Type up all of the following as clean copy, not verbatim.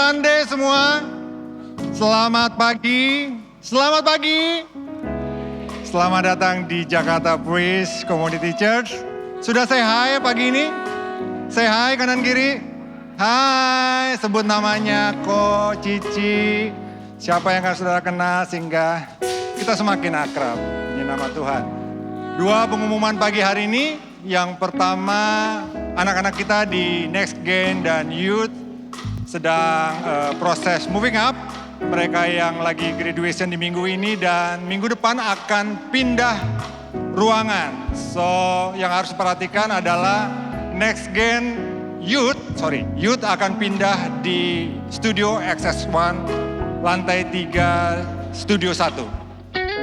Sunday semua. Selamat pagi. Selamat pagi. Selamat datang di Jakarta Praise Community Church. Sudah say hi pagi ini? Say hi kanan kiri. Hai, sebut namanya Ko, Cici. Siapa yang akan saudara kenal sehingga kita semakin akrab. Ini nama Tuhan. Dua pengumuman pagi hari ini. Yang pertama, anak-anak kita di Next Gen dan Youth sedang proses moving up. Mereka yang lagi graduation di minggu ini dan minggu depan akan pindah ruangan. So, yang harus perhatikan adalah Next Gen Youth akan pindah di Studio XS1 lantai 3 Studio 1.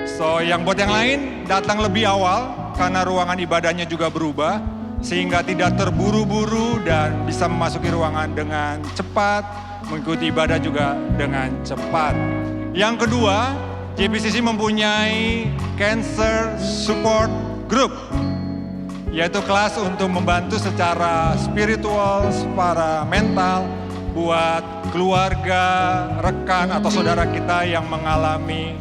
So, yang buat yang lain datang lebih awal karena ruangan ibadahnya juga berubah sehingga tidak terburu-buru dan bisa memasuki ruangan dengan cepat, mengikuti ibadah juga dengan cepat. Yang kedua, JPCC mempunyai Cancer Support Group, yaitu kelas untuk membantu secara spiritual, secara mental, buat keluarga, rekan atau saudara kita yang mengalami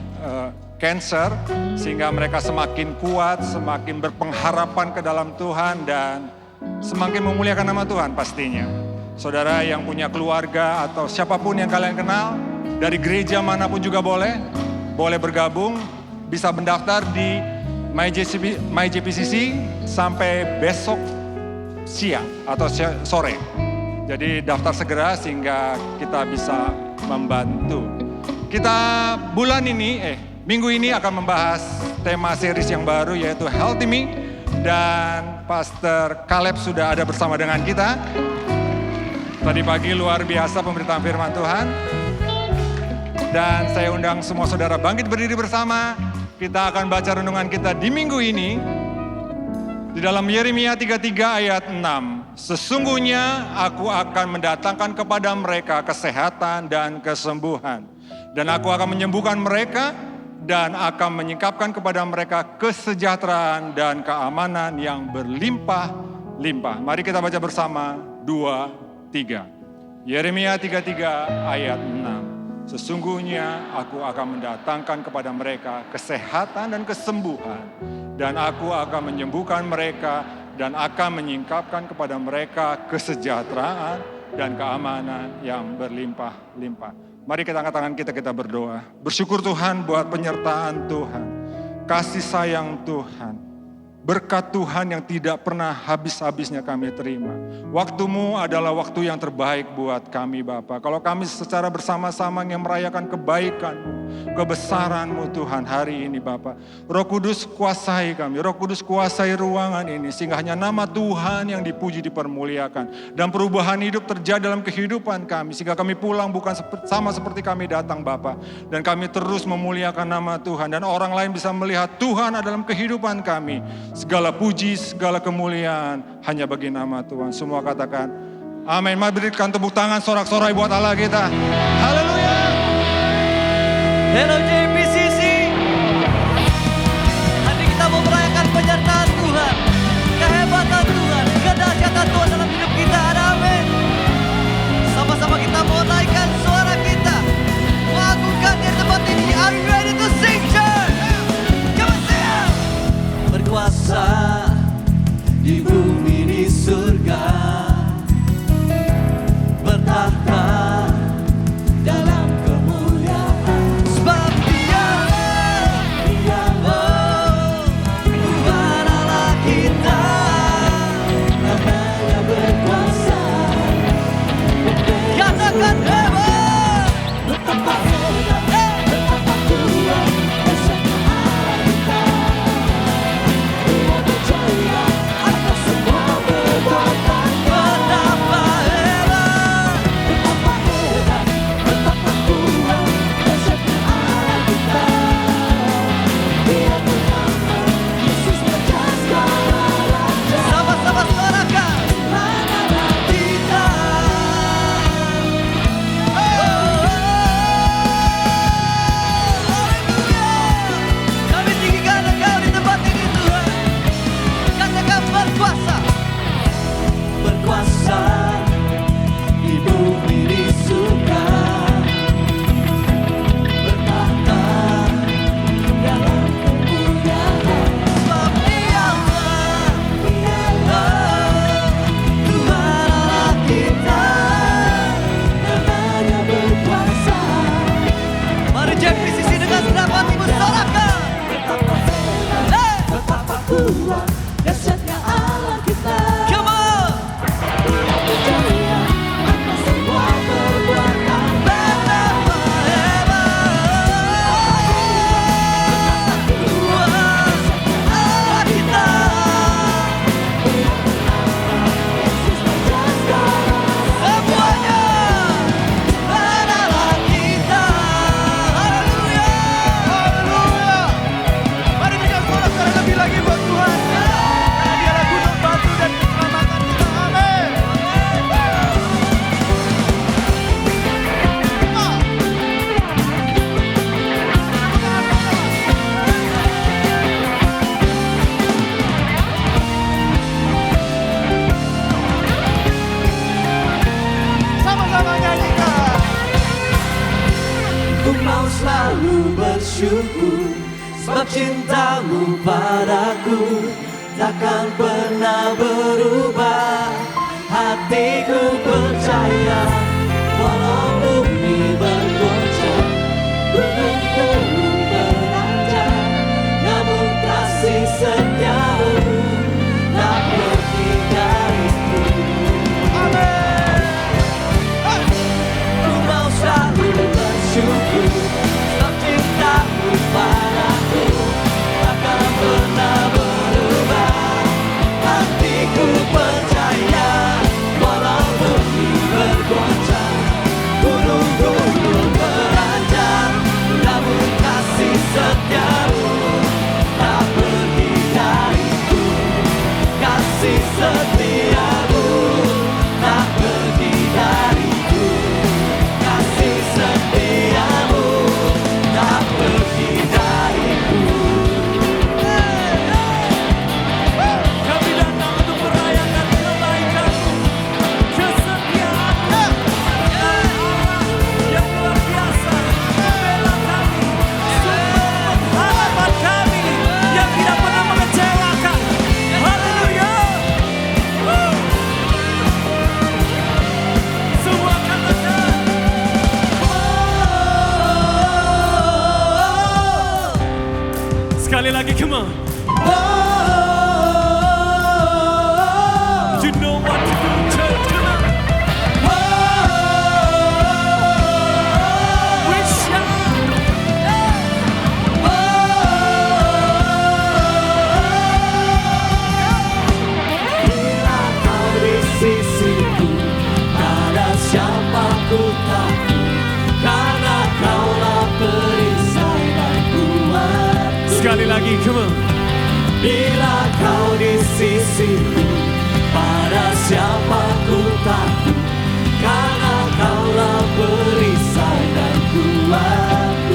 cancer, sehingga mereka semakin kuat, semakin berpengharapan ke dalam Tuhan dan semakin memuliakan nama Tuhan pastinya. Saudara yang punya keluarga atau siapapun yang kalian kenal, dari gereja manapun juga boleh bergabung, bisa mendaftar di MyJPCC sampai besok siang atau sore. Jadi daftar segera sehingga kita bisa membantu. Kita minggu ini akan membahas tema series yang baru yaitu Healthy Me. Dan Pastor Caleb sudah ada bersama dengan kita. Tadi pagi luar biasa pemberitaan firman Tuhan. Dan saya undang semua saudara bangkit berdiri bersama. Kita akan baca renungan kita di minggu ini. Di dalam Yeremia 33 ayat 6. Sesungguhnya aku akan mendatangkan kepada mereka kesehatan dan kesembuhan. Dan aku akan menyembuhkan mereka dan akan menyingkapkan kepada mereka kesejahteraan dan keamanan yang berlimpah-limpah. Mari kita baca bersama 2, 3. Yeremia 33 ayat 6. Sesungguhnya aku akan mendatangkan kepada mereka kesehatan dan kesembuhan. Dan aku akan menyembuhkan mereka dan akan menyingkapkan kepada mereka kesejahteraan dan keamanan yang berlimpah-limpah. Mari kita angkat tangan kita berdoa. Bersyukur Tuhan buat penyertaan Tuhan. Kasih sayang Tuhan. Berkat Tuhan yang tidak pernah habis-habisnya kami terima. Waktu-Mu adalah waktu yang terbaik buat kami Bapa. Kalau kami secara bersama-sama yang merayakan kebaikan-Mu, kebesaran-Mu Tuhan hari ini Bapa. Roh Kudus kuasai kami, Roh Kudus kuasai ruangan ini. Sehingga hanya nama Tuhan yang dipuji dipermuliakan. Dan perubahan hidup terjadi dalam kehidupan kami. Sehingga kami pulang bukan sama seperti kami datang Bapa. Dan kami terus memuliakan nama Tuhan. Dan orang lain bisa melihat Tuhan ada dalam kehidupan kami. Segala puji, segala kemuliaan hanya bagi nama Tuhan. Semua katakan, amin. Mari berikan tepuk tangan sorak-sorai buat Allah kita. Haleluya. Hello JPCC. Hari kita mau merayakan penyertaan Tuhan, kehebatan Tuhan, kedahsyatan Tuhan dalam hidup kita. Amin. Sama-sama kita mau naikkan suara kita, mengagungkan di tempat ini. Are you ready to sing, church? Come on, sing. Berkuasa di bumi di surga, bertahta dalam kemuliaan. Sebab Dia bersyukur, sebab cintamu padaku takkan pernah berubah. Hatiku percaya, walau bumi bergoncang, gunung-gunung beranjak, namun kasih setiamu tak pergi dariku. Ku mau selalu bersyukur, sebab cintamu padaku takkan pernah berubah. Hatiku percaya, walau bumi bergoncang, gunung-gunung beranjak, namun kasih setiamu tak pergi dariku. Kasih setiamu tak pergi dariku. Kasih setiamu tak pergi dariku. Kami datang untuk merayakan kebaikan-Mu, kesetiaan-Mu, Allah yang luar biasa, membela kami, sumber pengharapan kami yang tidak pernah mengecewakan. Haleluya. Semua katakan, sekali lagi, come on. You know what to do, church, come on. We shout. Bila kau di sisiku, ada siapa ku takut, karena Kaulah perisai dan kuatku. Sekali lagi, come on. Bila kau di sisiku, pada siapa ku takut, karena Kaulah perisai dan kuatku.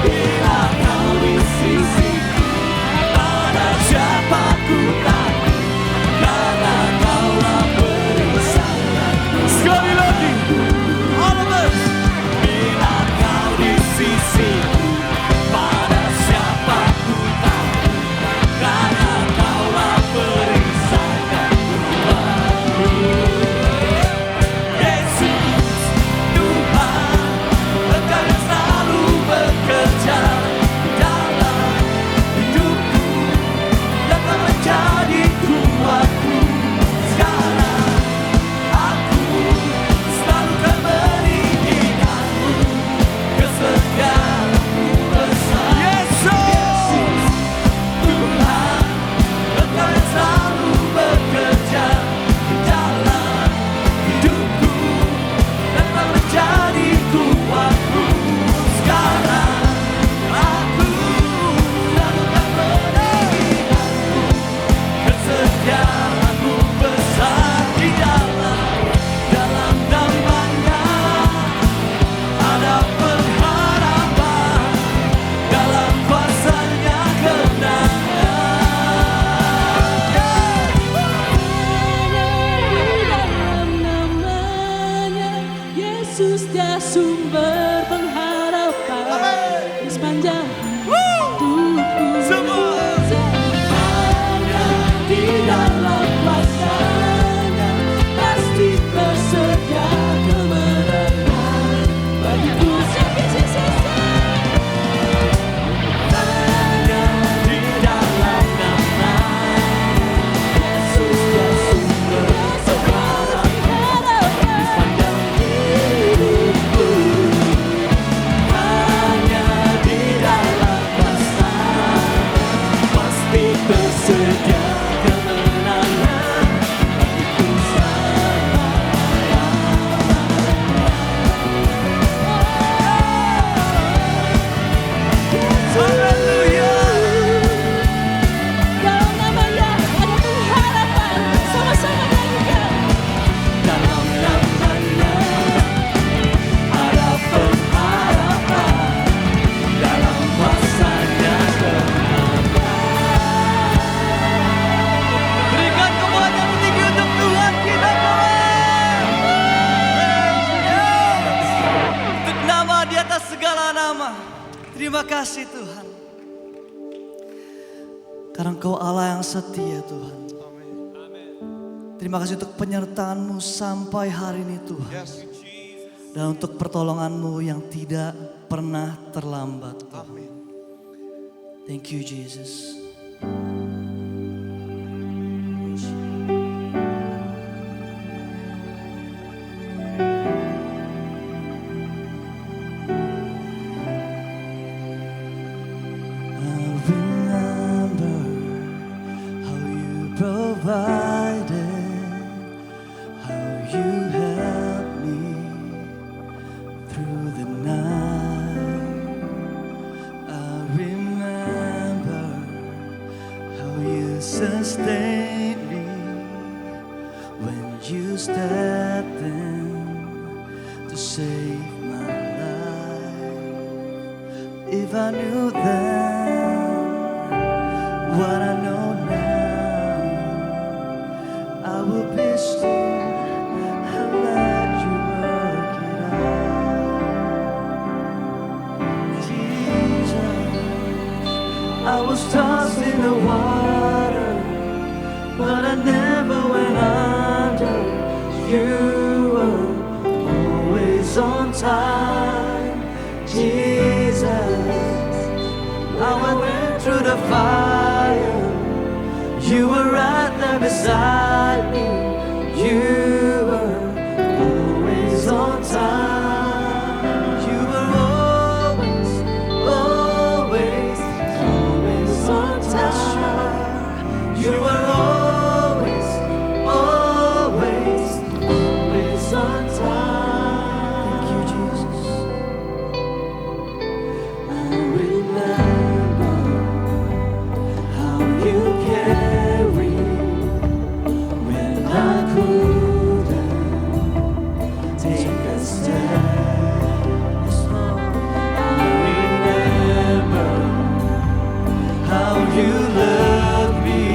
Bila kau di sisiku, pada siapa ku takut, karena Kaulah perisai dan kuatku. Sekali lagi, all of us. Bila kau di sisiku, pada siapa ku takut, karena Kaulah perisai dan kuatku. Yesus. bersama-sama. Terima kasih Tuhan. Karena Engkau Allah yang setia Tuhan. Terima kasih untuk penyertaan-Mu sampai hari ini Tuhan. Dan untuk pertolongan-Mu yang tidak pernah terlambat. Thank you Jesus. Sustain me when you stepped in to save my life. If I knew then what I know now, I would be still and let you work it out. Jesus, I was tossed in the water, but I never went under. You were always on time, Jesus. I went through the fire, you were right there beside me. You were always on time. You were always, always, always on time. You were always, always, always on time. Thank you, Jesus. I remember how you carried when I couldn't take a step. I remember how you loved me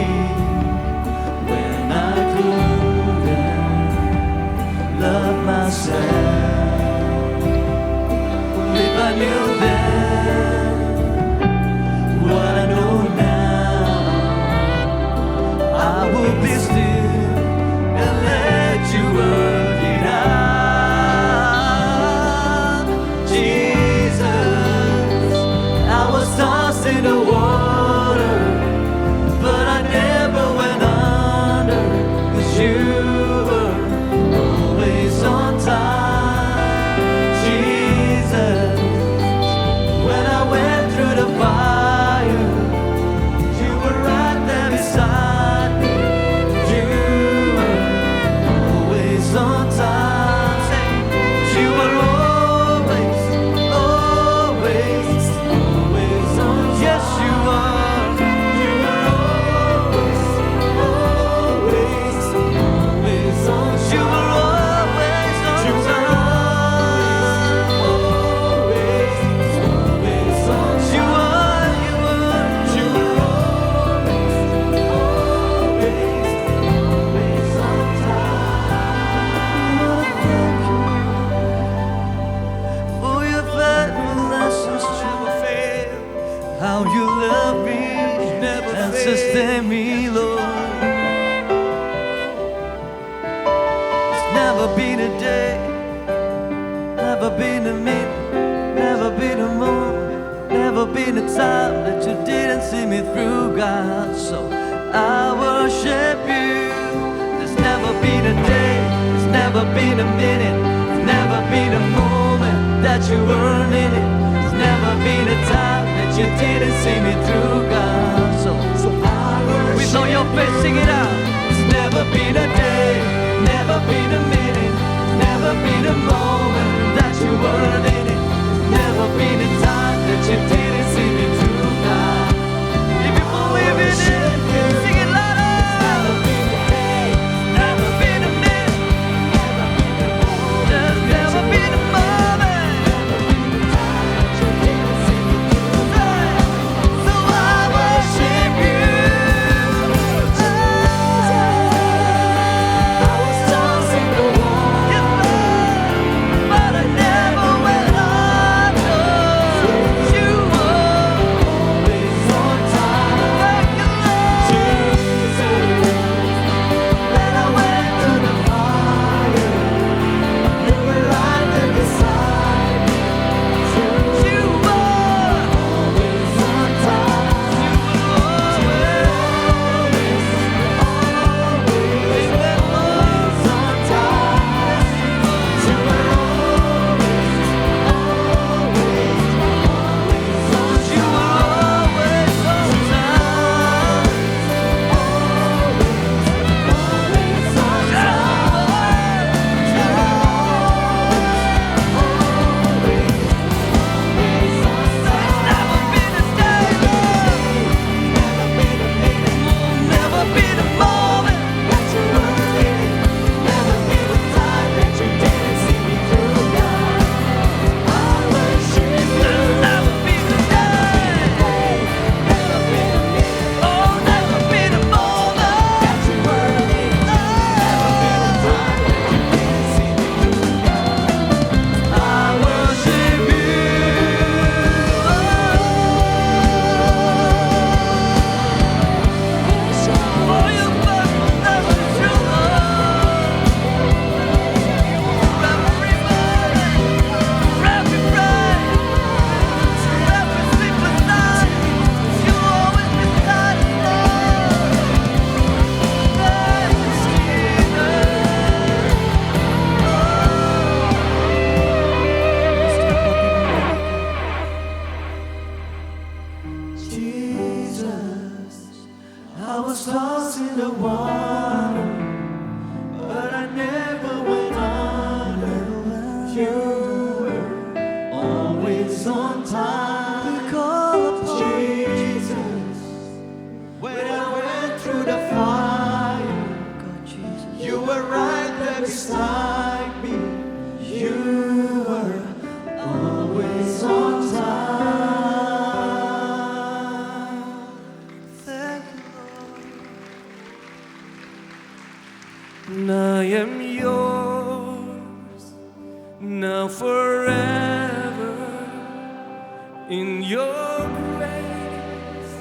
when I couldn't love myself. If I knew then what I know now, I would be still and let you work it out. Jesus, I was tossed in the water, but I never went under, 'cause you were always on time. Jesus, when I went through the fire, you were right there beside me. You were always on time. Say, you were always, always, always on time. Yes, you are. You were always, always, always on time. You were always on time. Always, always on time. You were, you were, you were always, always, always on time. For your faithful lessons never fail. How you love me and sustain me, Lord. It's never been a day, never been a minute, never been a moment, never been a time that you didn't see me through, God. So I worship you. There's never been a day, there's never been a minute, there's never been a moment that you weren't in it. There's never been a time that you didn't see me through, God. So I worship. We know your face, sing it out. It's never been a day, never been a minute, never been a moment that you weren't in it. Never been a time that you didn't see me through, God. If you believe in it, sing it louder. Never been a day, never been a minute, never been a moment. There's never been a moment, never been a time that you didn't see me through, God. So I was lost in the water, but I never went under. You were always on time. Jesus, when I went through the fire, you were right there beside me. You were always on time. Thank you, Lord. And I am yours now forever. In your grace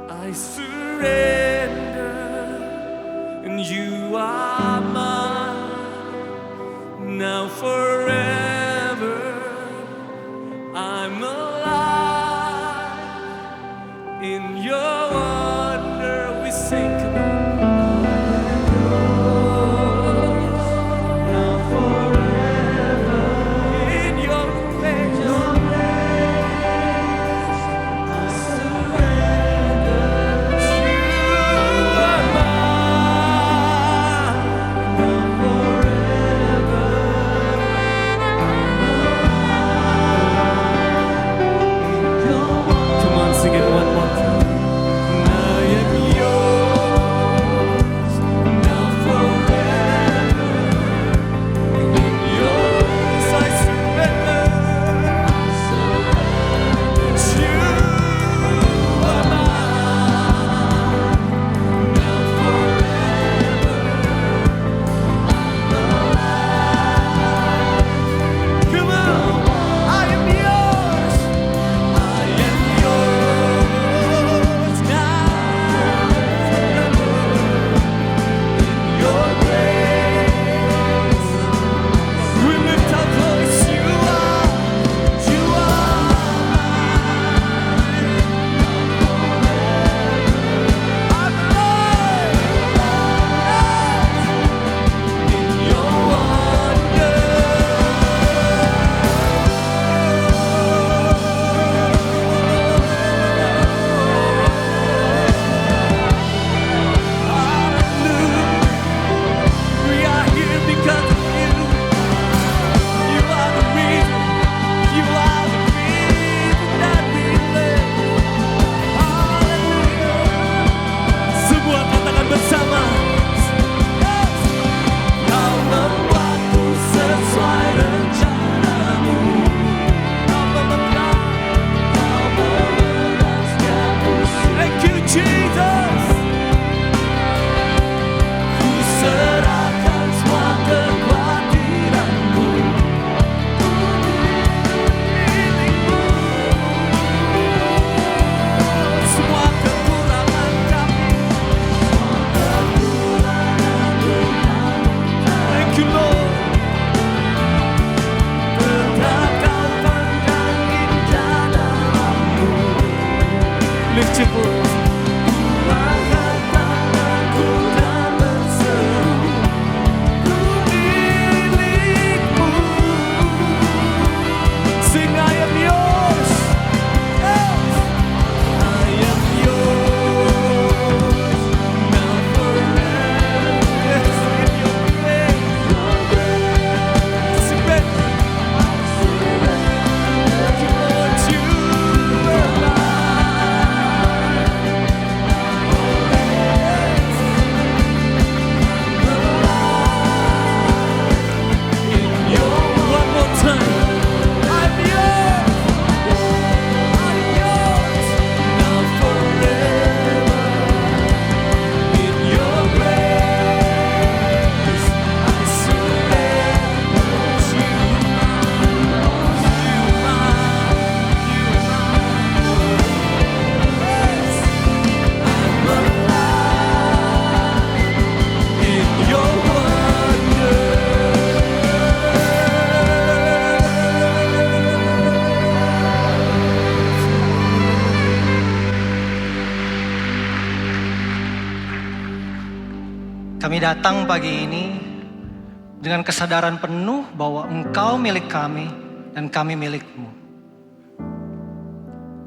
I surrender, and you are mine now forever. I'm alive in your wonder. We sing now forever. In your grace, I surrender. You are mine now forever. Come on, sing it one more time. And I am yours now forever. In yours I surrender. You are mine now forever. Come on, I am yours. I am yours now in your grace. We lift our voice. You are I'm alive in your wonder. We are here because of you. You are the reason. You are the reason that we live. Hallelujah. Semua katakan bersama. Kau membuatku sesuai rencanamu. Kau memegang, kau memegang musuh. Thank you, Jesus. Ku serahkan semua kekhawatiranku milikmu. Semua kekurangan kami. Thank you, Lord. Tetap kau pandang indah dalammu. Lift your voice. Angkat tanganku dan berseru, ku milikmu. Sing, I am yours. I am yours now forever. Yes, in your grace. Sing back. Thank you, Lord. You are mine. In your one more time. I'm yours. I'm yours now forever. In your grace I surrender. You I'm alive in your wonder. Kami datang pagi ini dengan kesadaran penuh bahwa Engkau milik kami dan kami milik-Mu.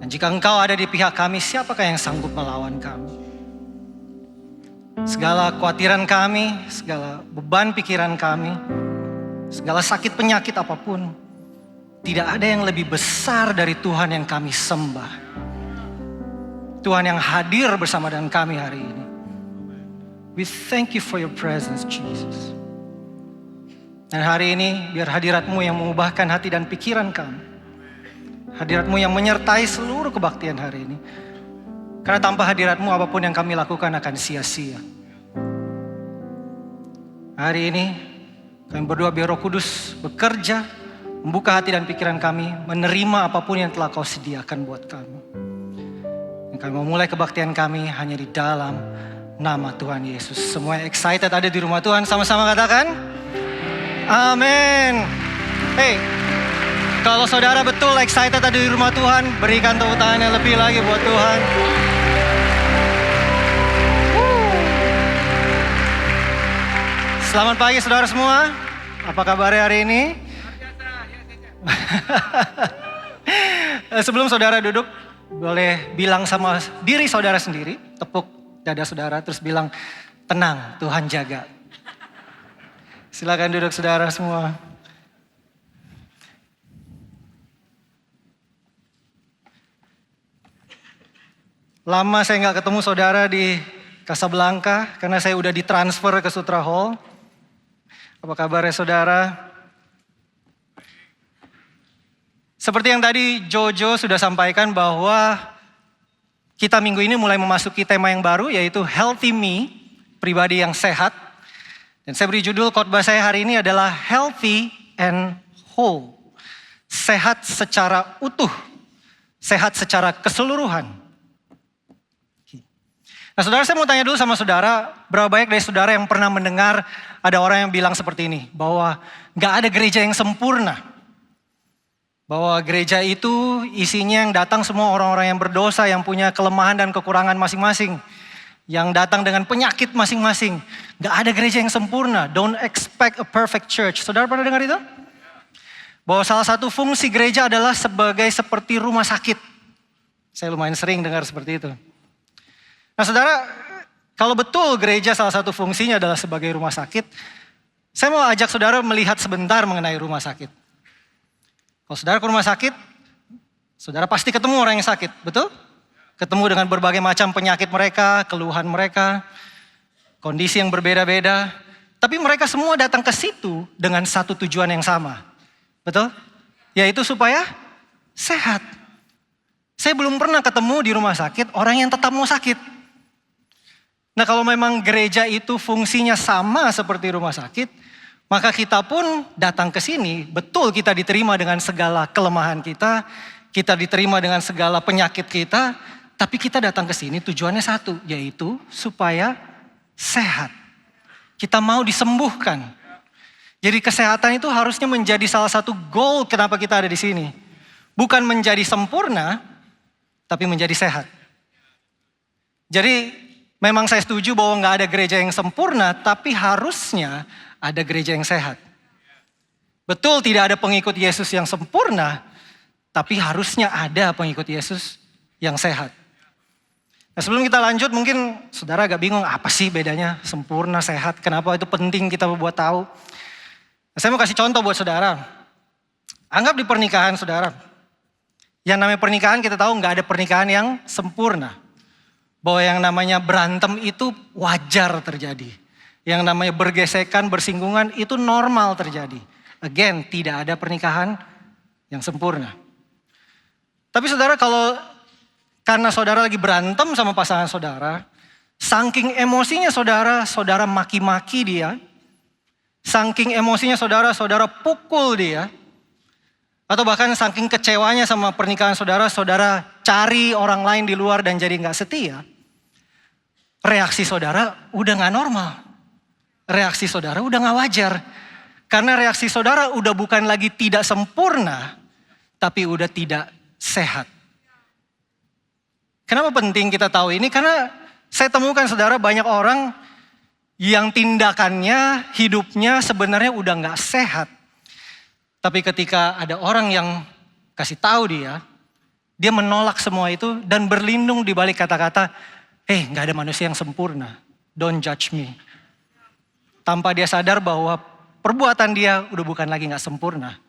Dan jika Engkau ada di pihak kami, siapakah yang sanggup melawan kami? segala kekhawatiran kami, segala beban pikiran kami, segala sakit penyakit apapun, tidak ada yang lebih besar dari Tuhan yang kami sembah. Tuhan yang hadir bersama dengan kami hari ini. We thank you for your presence, Jesus. Dan hari ini biar hadirat-Mu yang mengubahkan hati dan pikiran kami. Hadirat-Mu yang menyertai seluruh kebaktian hari ini. Karena tanpa hadirat-Mu apapun yang kami lakukan akan sia-sia. Hari ini kami berdoa biar Roh Kudus bekerja, membuka hati dan pikiran kami, menerima apapun yang telah Kau sediakan buat kami. Dan kami mau mulai kebaktian kami hanya di dalam nama Tuhan Yesus. Semua yang excited ada di rumah Tuhan, sama-sama katakan, amin. Hey, kalau saudara betul excited ada di rumah Tuhan, berikan tepuk tangan yang lebih lagi buat Tuhan. Selamat pagi saudara semua. Apa kabar hari ini? Sebelum saudara duduk, boleh bilang sama diri saudara sendiri, tepuk dada saudara, terus bilang, tenang, Tuhan jaga. Silakan duduk saudara semua. Lama saya nggak ketemu saudara di Casablanca, karena saya udah ditransfer ke Sutra Hall. Apa kabarnya saudara? Seperti yang tadi Jojo sudah sampaikan bahwa kita minggu ini mulai memasuki tema yang baru, yaitu Healthy Me, pribadi yang sehat. Dan saya beri judul khotbah saya hari ini adalah Healthy and Whole. Sehat secara utuh, sehat secara keseluruhan. Nah saudara, saya mau tanya dulu sama saudara, berapa banyak dari saudara yang pernah mendengar ada orang yang bilang seperti ini, bahwa gak ada gereja yang sempurna. Bahwa gereja itu isinya yang datang semua orang-orang yang berdosa, yang punya kelemahan dan kekurangan masing-masing. Yang datang dengan penyakit masing-masing. Gak ada gereja yang sempurna, don't expect a perfect church. Saudara pernah dengar itu? Bahwa salah satu fungsi gereja adalah seperti rumah sakit. Saya lumayan sering dengar seperti itu. Nah saudara, kalau betul gereja salah satu fungsinya adalah sebagai rumah sakit, saya mau ajak saudara melihat sebentar mengenai rumah sakit. Kalau saudara ke rumah sakit, saudara pasti ketemu orang yang sakit, betul? Ketemu dengan berbagai macam penyakit mereka, keluhan mereka, kondisi yang berbeda-beda. Tapi mereka semua datang ke situ dengan satu tujuan yang sama, betul? Yaitu supaya sehat. Saya belum pernah ketemu di rumah sakit orang yang tetap mau sakit. Nah kalau memang gereja itu fungsinya sama seperti rumah sakit, maka kita pun datang ke sini, betul kita diterima dengan segala kelemahan kita diterima dengan segala penyakit kita, tapi kita datang ke sini tujuannya satu, yaitu supaya sehat. Kita mau disembuhkan. Jadi kesehatan itu harusnya menjadi salah satu goal kenapa kita ada di sini. Bukan menjadi sempurna, tapi menjadi sehat. Jadi memang saya setuju bahwa nggak ada gereja yang sempurna, tapi harusnya ada gereja yang sehat. Betul tidak ada pengikut Yesus yang sempurna, tapi harusnya ada pengikut Yesus yang sehat. Nah sebelum kita lanjut, mungkin saudara agak bingung apa sih bedanya sempurna, sehat, kenapa itu penting kita buat tahu. Nah, saya mau kasih contoh buat saudara. Anggap di pernikahan saudara. Yang namanya pernikahan kita tahu nggak ada pernikahan yang sempurna. Bahwa yang namanya berantem itu wajar terjadi. Yang namanya bergesekan, bersinggungan itu normal terjadi. Again, tidak ada pernikahan yang sempurna. Tapi saudara karena saudara lagi berantem sama pasangan saudara, saking emosinya saudara maki-maki dia. Saking emosinya saudara pukul dia. Atau bahkan saking kecewanya sama pernikahan saudara cari orang lain di luar dan jadi gak setia. Reaksi saudara udah gak normal. Reaksi saudara udah gak wajar. Karena reaksi saudara udah bukan lagi tidak sempurna, tapi udah tidak sehat. Kenapa penting kita tahu ini? Karena saya temukan saudara banyak orang yang tindakannya, hidupnya sebenarnya udah gak sehat. Tapi ketika ada orang yang kasih tahu dia menolak semua itu dan berlindung di balik kata-kata, gak ada manusia yang sempurna. don't judge me. Tanpa dia sadar bahwa perbuatan dia udah bukan lagi gak sempurna,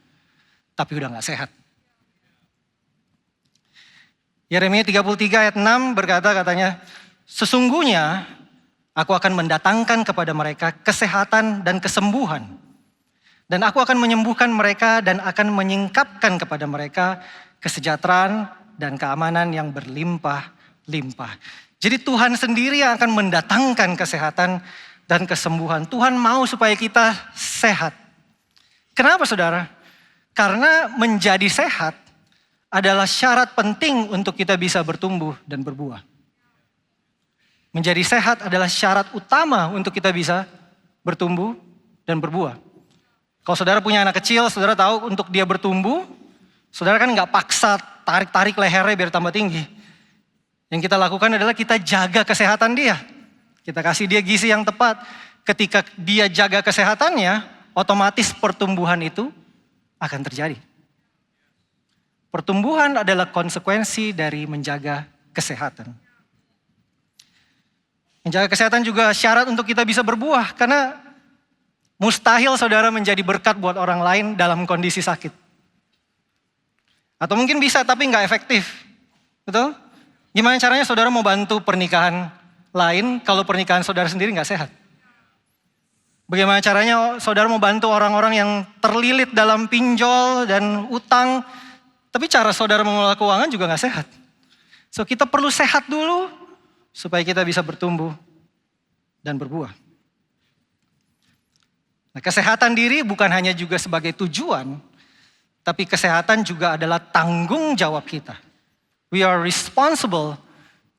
tapi udah gak sehat. Yeremia 33 ayat 6 berkata katanya, sesungguhnya aku akan mendatangkan kepada mereka kesehatan dan kesembuhan. Dan aku akan menyembuhkan mereka dan akan menyingkapkan kepada mereka kesejahteraan dan keamanan yang berlimpah-limpah. Jadi Tuhan sendiri yang akan mendatangkan kesehatan dan kesembuhan. Tuhan mau supaya kita sehat. Kenapa saudara? Karena menjadi sehat adalah syarat penting untuk kita bisa bertumbuh dan berbuah. Menjadi sehat adalah syarat utama untuk kita bisa bertumbuh dan berbuah. Kalau saudara punya anak kecil, saudara tahu untuk dia bertumbuh, saudara kan gak paksa tarik-tarik lehernya biar tambah tinggi. Yang kita lakukan adalah kita jaga kesehatan dia. Kita kasih dia gizi yang tepat. Ketika dia jaga kesehatannya, otomatis pertumbuhan itu akan terjadi. Pertumbuhan adalah konsekuensi dari menjaga kesehatan. Menjaga kesehatan juga syarat untuk kita bisa berbuah. Karena mustahil saudara menjadi berkat buat orang lain dalam kondisi sakit. Atau mungkin bisa tapi gak efektif. Betul? Gimana caranya saudara mau bantu pernikahan lain kalau pernikahan saudara sendiri gak sehat? Bagaimana caranya saudara mau bantu orang-orang yang terlilit dalam pinjol dan utang, tapi cara saudara mengelola keuangan juga gak sehat. So kita perlu sehat dulu supaya kita bisa bertumbuh dan berbuah. Nah, kesehatan diri bukan hanya juga sebagai tujuan, tapi kesehatan juga adalah tanggung jawab kita. We are responsible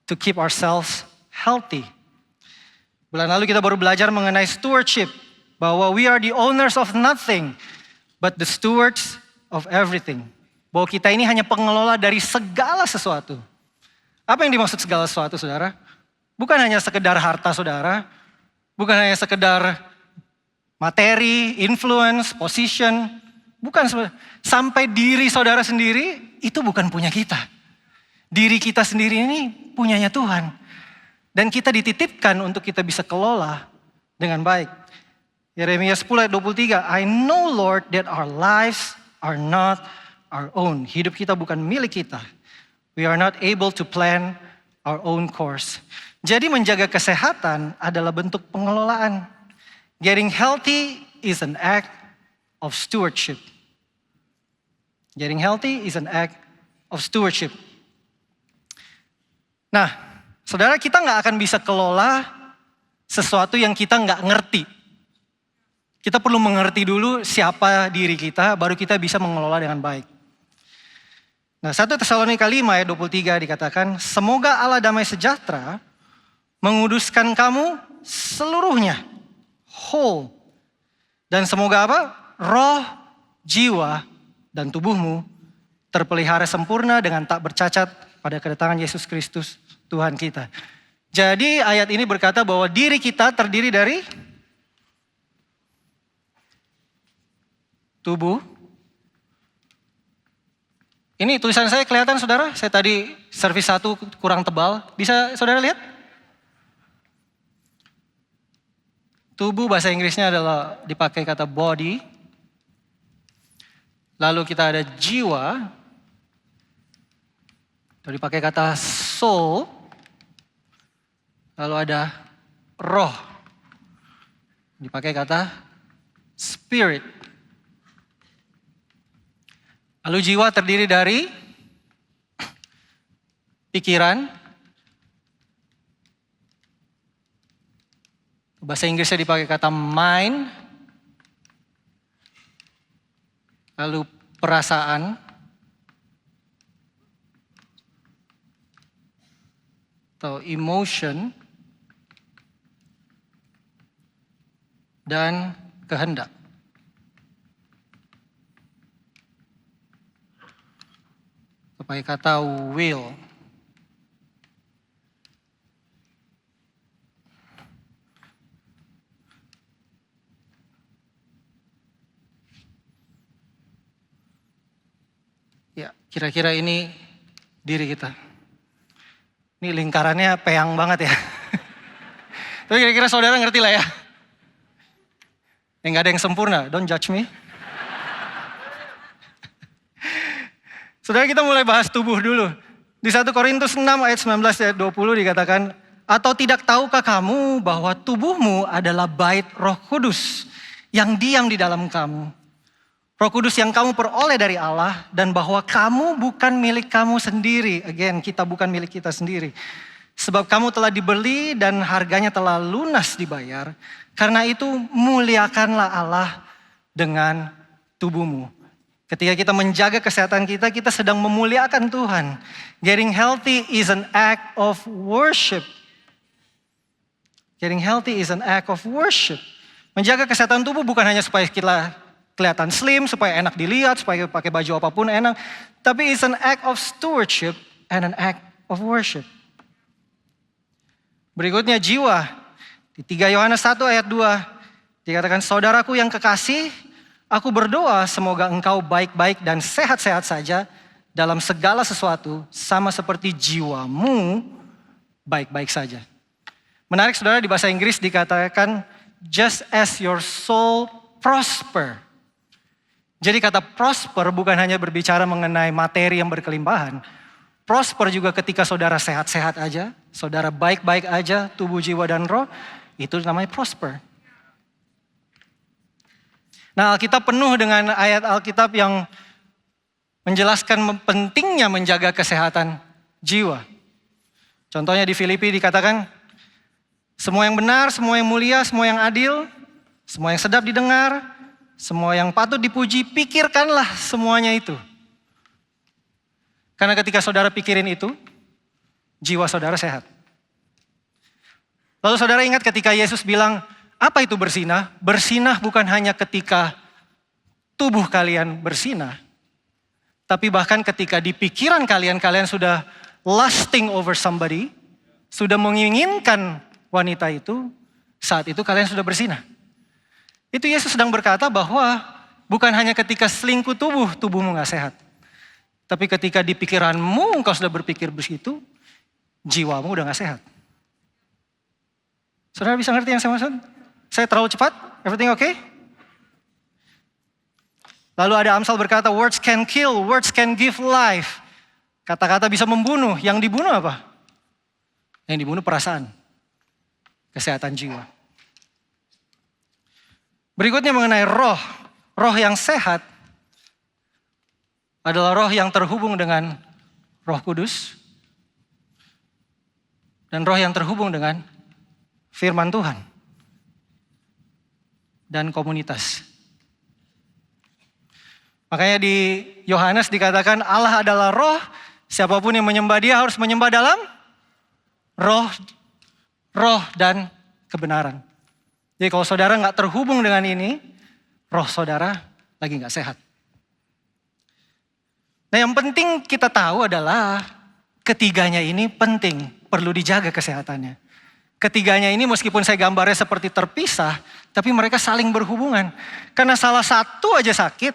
to keep ourselves healthy. Bulan lalu kita baru belajar mengenai stewardship, bahwa we are the owners of nothing, but the stewards of everything. Bahwa kita ini hanya pengelola dari segala sesuatu. Apa yang dimaksud segala sesuatu, saudara? Bukan hanya sekedar harta saudara, bukan hanya sekedar materi, influence, position, bukan sampai diri saudara sendiri itu bukan punya kita. Diri kita sendiri ini punyanya Tuhan. Dan kita dititipkan untuk kita bisa kelola dengan baik. Yeremia 10 ayat 23, I know Lord that our lives are not our own. Hidup kita bukan milik kita. We are not able to plan our own course. Jadi menjaga kesehatan adalah bentuk pengelolaan. Getting healthy is an act of stewardship. Getting healthy is an act of stewardship. Nah, saudara, kita gak akan bisa kelola sesuatu yang kita gak ngerti. Kita perlu mengerti dulu siapa diri kita, baru kita bisa mengelola dengan baik. Nah, 1 Tesalonika 5 ayat 23 dikatakan, semoga Allah damai sejahtera menguduskan kamu seluruhnya, whole. Dan semoga apa? Roh, jiwa, dan tubuhmu terpelihara sempurna dengan tak bercacat pada kedatangan Yesus Kristus Tuhan kita. Jadi ayat ini berkata bahwa diri kita terdiri dari tubuh. Ini tulisan saya kelihatan saudara, saya tadi servis 1 kurang tebal. Bisa saudara lihat? Tubuh bahasa Inggrisnya adalah dipakai kata body. Lalu kita ada jiwa. Atau dipakai kata soul. Lalu ada roh. Dipakai kata spirit. Lalu jiwa terdiri dari pikiran. Bahasa Inggrisnya dipakai kata mind. Lalu perasaan. Atau emotion. Dan kehendak. Pakai kata will. Ya, kira-kira ini diri kita. Ini lingkarannya peyang banget ya. Tapi kira-kira saudara ngerti lah ya. Nggak ada yang sempurna, don't judge me. Saudara, kita mulai bahas tubuh dulu. Di 1 Korintus 6 ayat 19 ayat 20 dikatakan, atau tidak tahukah kamu bahwa tubuhmu adalah bait Roh Kudus yang diam di dalam kamu. Roh Kudus yang kamu peroleh dari Allah dan bahwa kamu bukan milik kamu sendiri. Again, kita bukan milik kita sendiri. Sebab kamu telah dibeli dan harganya telah lunas dibayar. Karena itu muliakanlah Allah dengan tubuhmu. Ketika kita menjaga kesehatan kita, kita sedang memuliakan Tuhan. Getting healthy is an act of worship. Getting healthy is an act of worship. Menjaga kesehatan tubuh bukan hanya supaya kita kelihatan slim, supaya enak dilihat, supaya pakai baju apapun enak. Tapi it's an act of stewardship and an act of worship. Berikutnya jiwa. Di 3 Yohanes 1 ayat 2 dikatakan, saudaraku yang kekasih, aku berdoa semoga engkau baik-baik dan sehat-sehat saja dalam segala sesuatu, sama seperti jiwamu baik-baik saja. Menarik saudara, di bahasa Inggris dikatakan, just as your soul prosper. Jadi kata prosper bukan hanya berbicara mengenai materi yang berkelimpahan. Prosper juga ketika saudara sehat-sehat aja, saudara baik-baik aja, tubuh, jiwa, dan roh, itu namanya prosper. Nah, Alkitab penuh dengan ayat Alkitab yang menjelaskan pentingnya menjaga kesehatan jiwa. Contohnya di Filipi dikatakan, semua yang benar, semua yang mulia, semua yang adil, semua yang sedap didengar, semua yang patut dipuji, pikirkanlah semuanya itu. Karena ketika saudara pikirin itu, jiwa saudara sehat. Lalu saudara ingat ketika Yesus bilang, apa itu bersinah? Bersinah bukan hanya ketika tubuh kalian bersinah, tapi bahkan ketika di pikiran kalian, kalian sudah lusting over somebody, sudah menginginkan wanita itu, saat itu kalian sudah bersinah. Itu Yesus sedang berkata bahwa bukan hanya ketika selingkuh tubuhmu gak sehat. Tapi ketika di pikiranmu engkau sudah berpikir begitu, jiwamu udah gak sehat. Saudara bisa ngerti yang saya maksud? Saya terlalu cepat? Everything okay? Lalu ada Amsal berkata, words can kill, words can give life. Kata-kata bisa membunuh, yang dibunuh apa? Yang dibunuh perasaan. Kesehatan jiwa. Berikutnya mengenai roh. Roh yang sehat adalah roh yang terhubung dengan Roh Kudus. Dan roh yang terhubung dengan firman Tuhan. Dan komunitas. Makanya di Yohanes dikatakan Allah adalah roh. Siapapun yang menyembah dia harus menyembah dalam roh dan kebenaran. Jadi kalau saudara gak terhubung dengan ini, roh saudara lagi gak sehat. Nah yang penting kita tahu adalah ketiganya ini penting, perlu dijaga kesehatannya. Ketiganya ini meskipun saya gambarnya seperti terpisah, tapi mereka saling berhubungan. Karena salah satu aja sakit,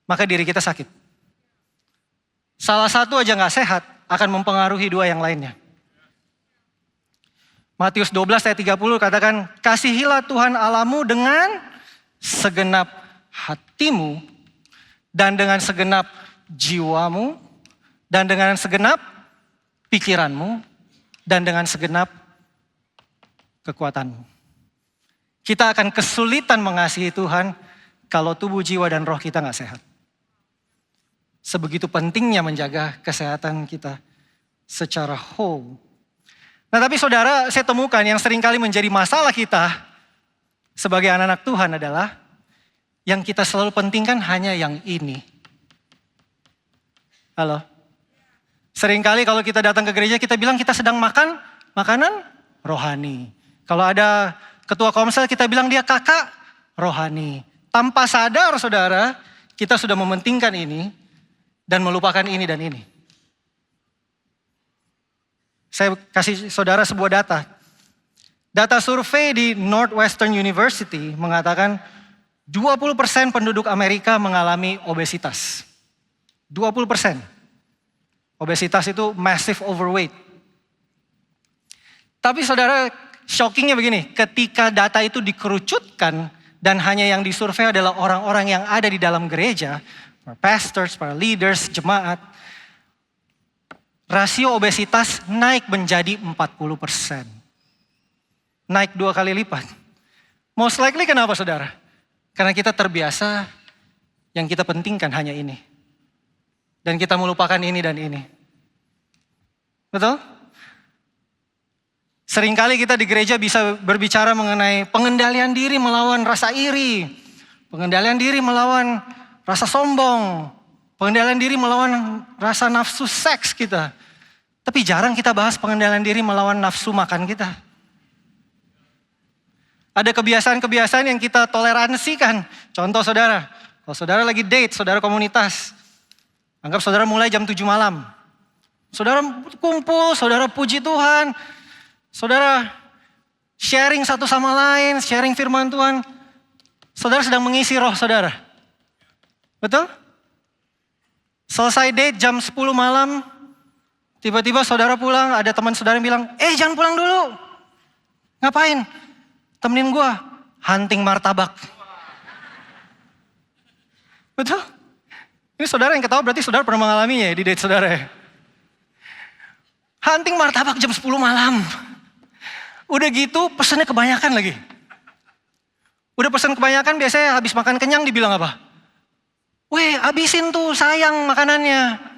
maka diri kita sakit. Salah satu aja gak sehat, akan mempengaruhi dua yang lainnya. Matius 12 ayat 30 katakan, kasihilah Tuhan Allahmu dengan segenap hatimu, dan dengan segenap jiwamu, dan dengan segenap pikiranmu, dan dengan segenap kekuatanmu. Kita akan kesulitan mengasihi Tuhan kalau tubuh, jiwa, dan roh kita gak sehat. Sebegitu pentingnya menjaga kesehatan kita secara whole. Nah tapi saudara, saya temukan yang seringkali menjadi masalah kita sebagai anak-anak Tuhan adalah yang kita selalu pentingkan hanya yang ini. Halo? Seringkali kalau kita datang ke gereja kita bilang kita sedang makan makanan rohani. Kalau ada ketua komsel kita bilang dia kakak rohani. Tanpa sadar saudara, kita sudah mementingkan ini dan melupakan ini dan ini. Saya kasih saudara sebuah data. Data survei di Northwestern University mengatakan 20% penduduk Amerika mengalami obesitas. 20%. Obesitas itu massive overweight. Tapi saudara, shockingnya begini, ketika data itu dikerucutkan dan hanya yang disurvei adalah orang-orang yang ada di dalam gereja, para pastors, para leaders, jemaat, rasio obesitas naik menjadi 40%. Naik 2 kali lipat. Most likely kenapa saudara? Karena kita terbiasa yang kita pentingkan hanya ini. Dan kita melupakan ini dan ini. Betul? Seringkali kita di gereja bisa berbicara mengenai pengendalian diri melawan rasa iri. Pengendalian diri melawan rasa sombong. Pengendalian diri melawan rasa nafsu seks kita. Tapi jarang kita bahas pengendalian diri melawan nafsu makan kita. Ada kebiasaan-kebiasaan yang kita toleransikan. Contoh saudara, kalau saudara lagi date, saudara komunitas. Anggap saudara mulai jam 7 malam. Saudara kumpul, saudara puji Tuhan. Saudara sharing satu sama lain, sharing firman Tuhan. Saudara sedang mengisi roh saudara. Betul? Selesai date jam 10 malam. Tiba-tiba saudara pulang, ada teman saudara yang bilang, jangan pulang dulu. Ngapain? Temenin gua, hunting martabak. Betul? Ini saudara yang ketawa berarti saudara pernah mengalaminya ya di date saudara ya. Hunting martabak jam 10 malam. Udah gitu pesannya kebanyakan lagi. Udah pesan kebanyakan biasanya habis makan kenyang dibilang apa? Weh habisin tuh sayang makanannya.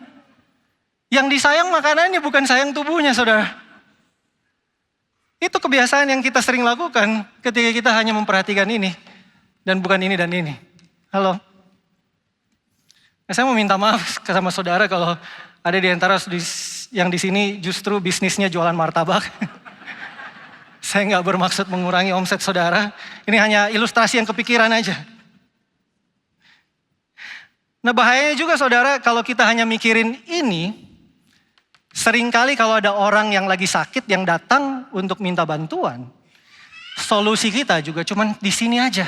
Yang disayang makanannya bukan sayang tubuhnya saudara. Itu kebiasaan yang kita sering lakukan ketika kita hanya memperhatikan ini. Dan bukan ini dan ini. Halo. Saya mau minta maaf sama saudara kalau ada di antara yang di sini justru bisnisnya jualan martabak. Saya nggak bermaksud mengurangi omset saudara. Ini hanya ilustrasi yang kepikiran aja. Nah bahayanya juga saudara kalau kita hanya mikirin ini. Seringkali kalau ada orang yang lagi sakit yang datang untuk minta bantuan. Solusi kita juga cuman di sini aja.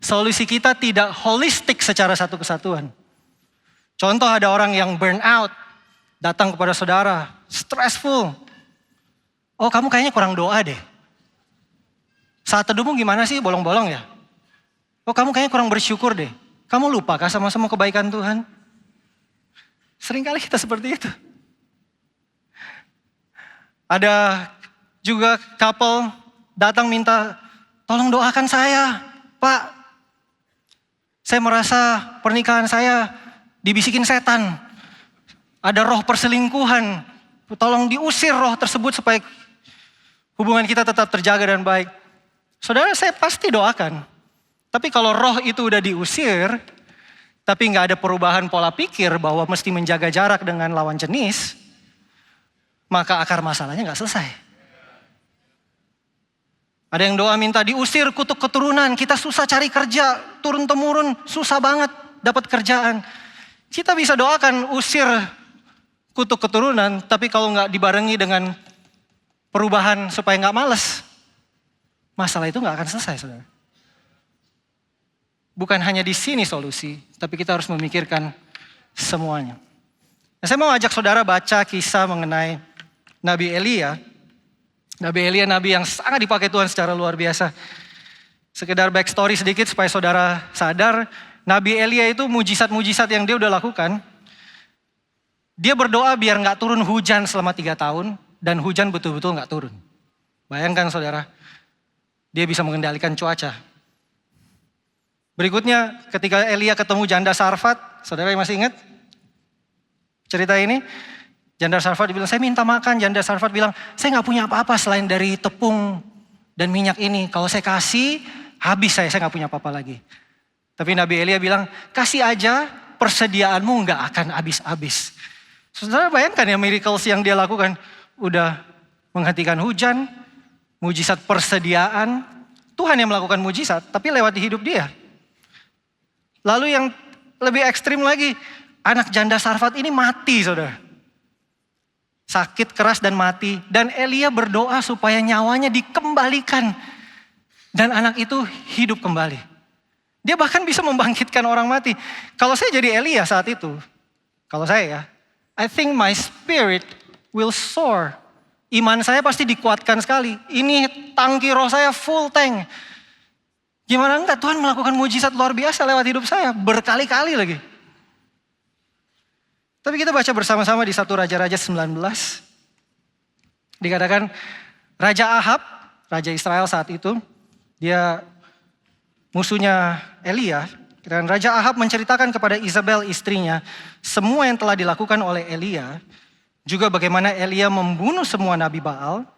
Solusi kita tidak holistik secara satu kesatuan. Contoh ada orang yang burn out. Datang kepada saudara. Stressful. Oh kamu kayaknya kurang doa deh. Saat teduhmu gimana sih bolong-bolong ya? Oh kamu kayaknya kurang bersyukur deh. Kamu lupa kah sama-sama kebaikan Tuhan? Seringkali kita seperti itu. Ada juga couple datang minta tolong doakan saya. Pak, saya merasa pernikahan saya dibisikin setan. Ada roh perselingkuhan. Tolong diusir roh tersebut supaya hubungan kita tetap terjaga dan baik. Saudara saya pasti doakan. Tapi kalau roh itu udah diusir, tapi gak ada perubahan pola pikir bahwa mesti menjaga jarak dengan lawan jenis, maka akar masalahnya gak selesai. Ada yang doa minta diusir kutuk keturunan, kita susah cari kerja, turun-temurun, susah banget dapat kerjaan. Kita bisa doakan usir kutuk keturunan, tapi kalau gak dibarengi dengan perubahan supaya gak males, masalah itu gak akan selesai saudara. Bukan hanya di sini solusi, tapi kita harus memikirkan semuanya. Nah, saya mau ajak saudara baca kisah mengenai Nabi Elia. Nabi Elia, nabi yang sangat dipakai Tuhan secara luar biasa. Sekedar backstory sedikit supaya saudara sadar, Nabi Elia itu mujizat-mujizat yang dia udah lakukan. Dia berdoa biar gak turun hujan selama 3 tahun, dan hujan betul-betul gak turun. Bayangkan saudara, dia bisa mengendalikan cuaca. Berikutnya ketika Elia ketemu janda Sarfat, saudara yang masih ingat cerita ini? Janda Sarfat bilang, saya minta makan. Janda Sarfat bilang, saya gak punya apa-apa selain dari tepung dan minyak ini. Kalau saya kasih, habis saya gak punya apa-apa lagi. Tapi Nabi Elia bilang, kasih aja, persediaanmu gak akan habis-habis. Saudara bayangkan ya miracles yang dia lakukan. Udah menghentikan hujan, mujizat persediaan. Tuhan yang melakukan mujizat, tapi lewat hidup dia. Lalu yang lebih ekstrim lagi, anak janda Sarfat ini mati saudara. Sakit keras dan mati. Dan Elia berdoa supaya nyawanya dikembalikan. Dan anak itu hidup kembali. Dia bahkan bisa membangkitkan orang mati. Kalau saya jadi Elia saat itu, kalau saya ya, I think my spirit will soar Iman saya pasti dikuatkan sekali. Ini tangki roh saya full tank. Gimana enggak Tuhan melakukan mujizat luar biasa lewat hidup saya. Berkali-kali lagi. Tapi kita baca bersama-sama di 1 Raja-Raja 19. Dikatakan Raja Ahab, Raja Israel saat itu. Dia musuhnya Elia. Dan Raja Ahab menceritakan kepada Isabel istrinya. Semua yang telah dilakukan oleh Elia. Juga bagaimana Elia membunuh semua Nabi Baal.